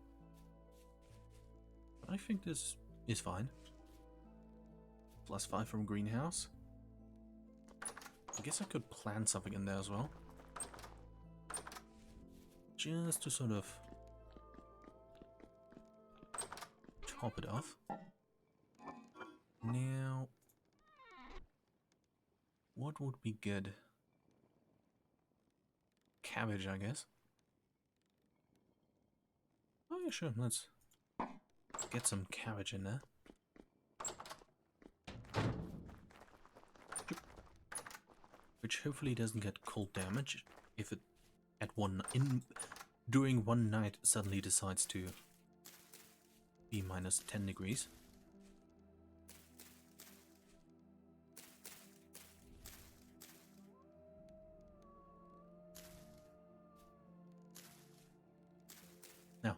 But I think this is fine. +5 from greenhouse. I guess I could plant something in there as well. Just to sort of top it off. Now, what would be good? Cabbage, I guess. Oh yeah, sure, let's get some cabbage in there. Which hopefully doesn't get cold damage if it during one night suddenly decides to be -10 degrees. Now,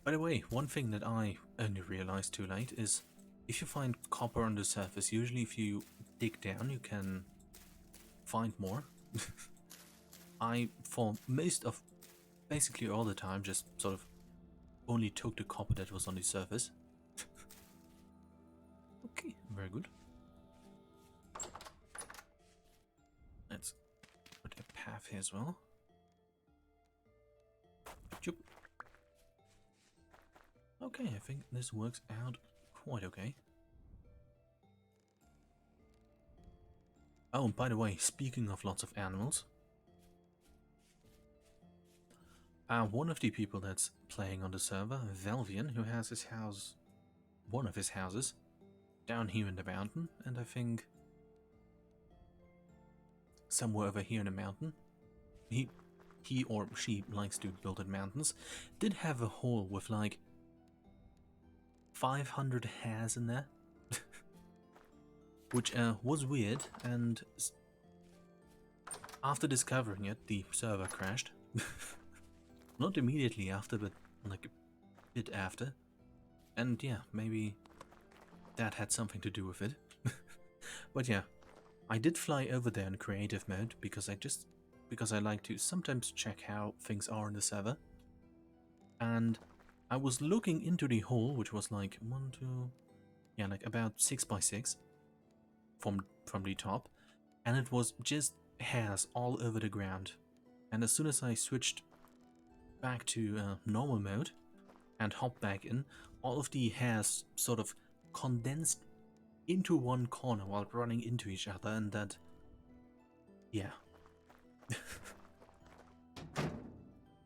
by the way, one thing that I only realized too late is if you find copper on the surface, usually if you dig down you can find more. For most of, basically all the time, just sort of only took the copper that was on the surface. Okay, very good. Let's put a path here as well. Okay, I think this works out quite okay. Oh, by the way, speaking of lots of animals, one of the people that's playing on the server, Velvian, who has his house, one of his houses, down here in the mountain, and I think somewhere over here in the mountain, he or she likes to build in mountains, did have a hole with like 500 hares in there. which was weird, and after discovering it, the server crashed. Not immediately after, but like a bit after. And yeah, maybe that had something to do with it. But yeah, I did fly over there in creative mode because I like to sometimes check how things are in the server. And I was looking into the hole, which was like like about 6 by 6 from the top, and it was just hairs all over the ground. And as soon as I switched back to normal mode and hopped back in, all of the hairs sort of condensed into one corner while running into each other, and that, yeah.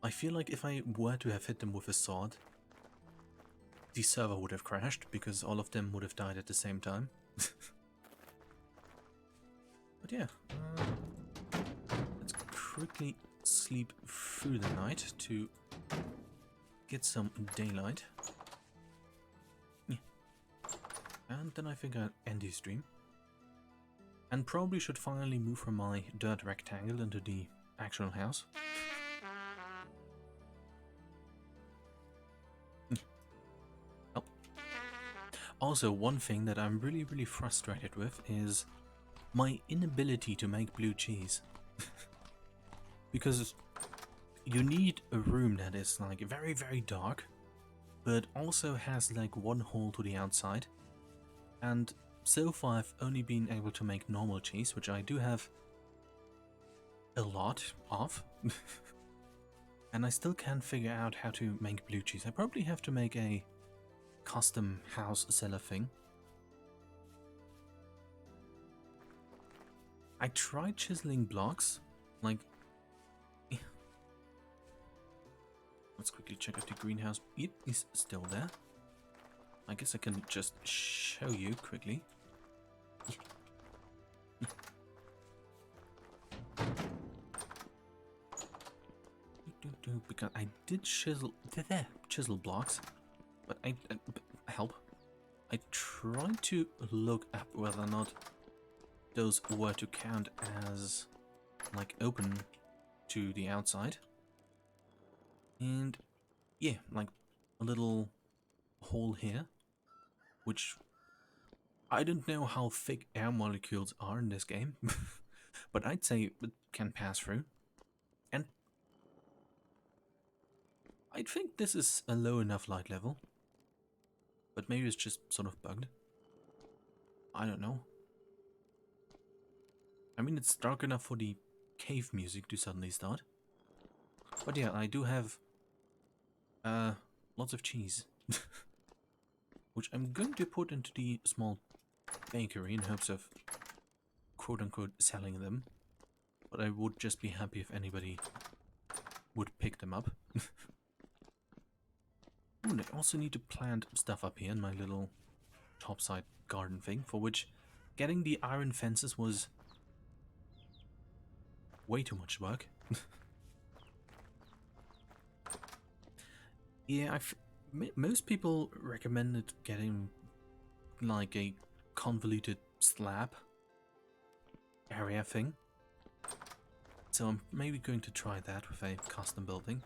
I feel like if I were to have hit them with a sword, the server would have crashed because all of them would have died at the same time. But yeah, let's quickly sleep through the night to get some daylight. Yeah. And then I think I'll end the stream. And probably should finally move from my dirt rectangle into the actual house. Oh. Also, one thing that I'm really frustrated with is my inability to make blue cheese. Because you need a room that is like very dark, but also has like one hole to the outside. And so far I've only been able to make normal cheese, which I do have a lot of. And I still can't figure out how to make blue cheese. I probably have to make a custom house cellar thing. I tried chiseling blocks, like... Let's quickly check if the greenhouse... It is still there. I guess I can just show you quickly. Because I did chisel blocks, but help. I tried to look up whether or not those were to count as like open to the outside, and yeah, like a little hole here, which I don't know how thick air molecules are in this game, but I'd say it can pass through. And I think this is a low enough light level, but maybe it's just sort of bugged. I don't know. I mean, it's dark enough for the cave music to suddenly start. But yeah, I do have lots of cheese, which I'm going to put into the small bakery in hopes of quote-unquote selling them. But I would just be happy if anybody would pick them up. Ooh, and I also need to plant stuff up here in my little topside garden thing, for which getting the iron fences was way too much work. Yeah, most people recommended getting like a convoluted slab area thing. So I'm maybe going to try that with a custom building.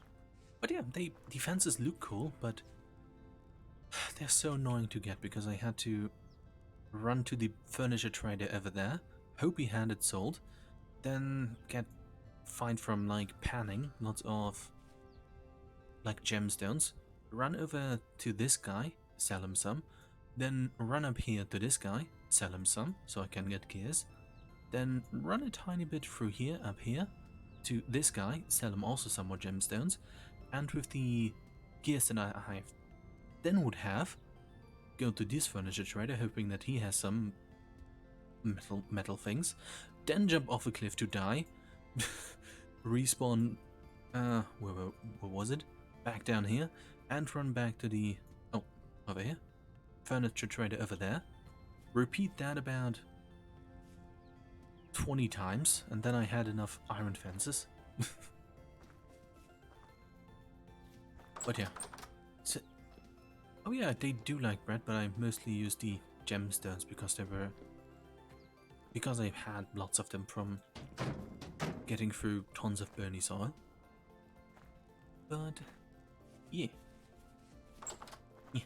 But yeah, the fences look cool, but they're so annoying to get because I had to run to the furniture trader over there, hope he had it sold, then find from like panning lots of like gemstones, run over to this guy, sell him some, then run up here to this guy, sell him some so I can get gears, then run a tiny bit through here, up here, to this guy, sell him also some more gemstones, and with the gears that I then would have, go to this furniture trader hoping that he has some metal things, then jump off a cliff to die, respawn, where was it? Back down here, and run back to the, oh, over here, furniture trader over there, repeat that about 20 times, and then I had enough iron fences. But yeah, so, oh yeah, they do like bread, but I mostly use the gemstones because they were because I've had lots of them from getting through tons of Bernie soil. But yeah, yeah.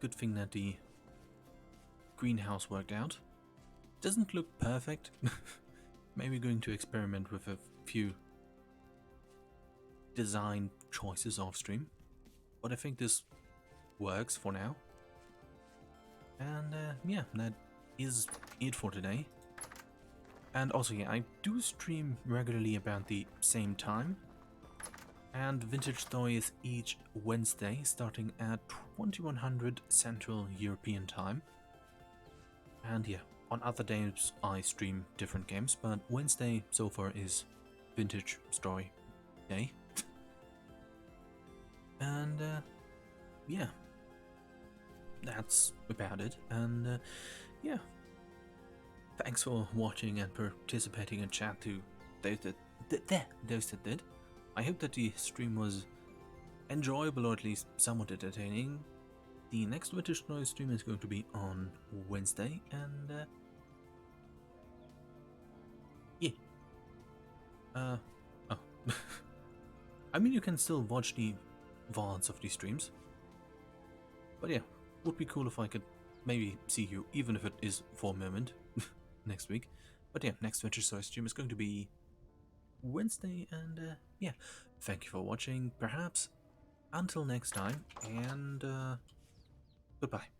Good thing that the greenhouse worked out. Doesn't look perfect. Maybe going to experiment with a few design choices off stream, but I think this works for now. And yeah, that is it for today. And also, yeah, I do stream regularly about the same time. And Vintage Story is each Wednesday, starting at 2100 Central European Time. And yeah, on other days I stream different games, but Wednesday so far is Vintage Story Day. And yeah, that's about it. And yeah, thanks for watching and participating in chat to those that did. I hope that the stream was enjoyable or at least somewhat entertaining. The next Vintage Story stream is going to be on Wednesday, and yeah. Oh. I mean, you can still watch the VODs of these streams. But yeah, would be cool if I could maybe see you, even if it is for a moment, next week. But yeah, next Vintage Story stream is going to be Wednesday, and yeah, thank you for watching, perhaps until next time, and goodbye.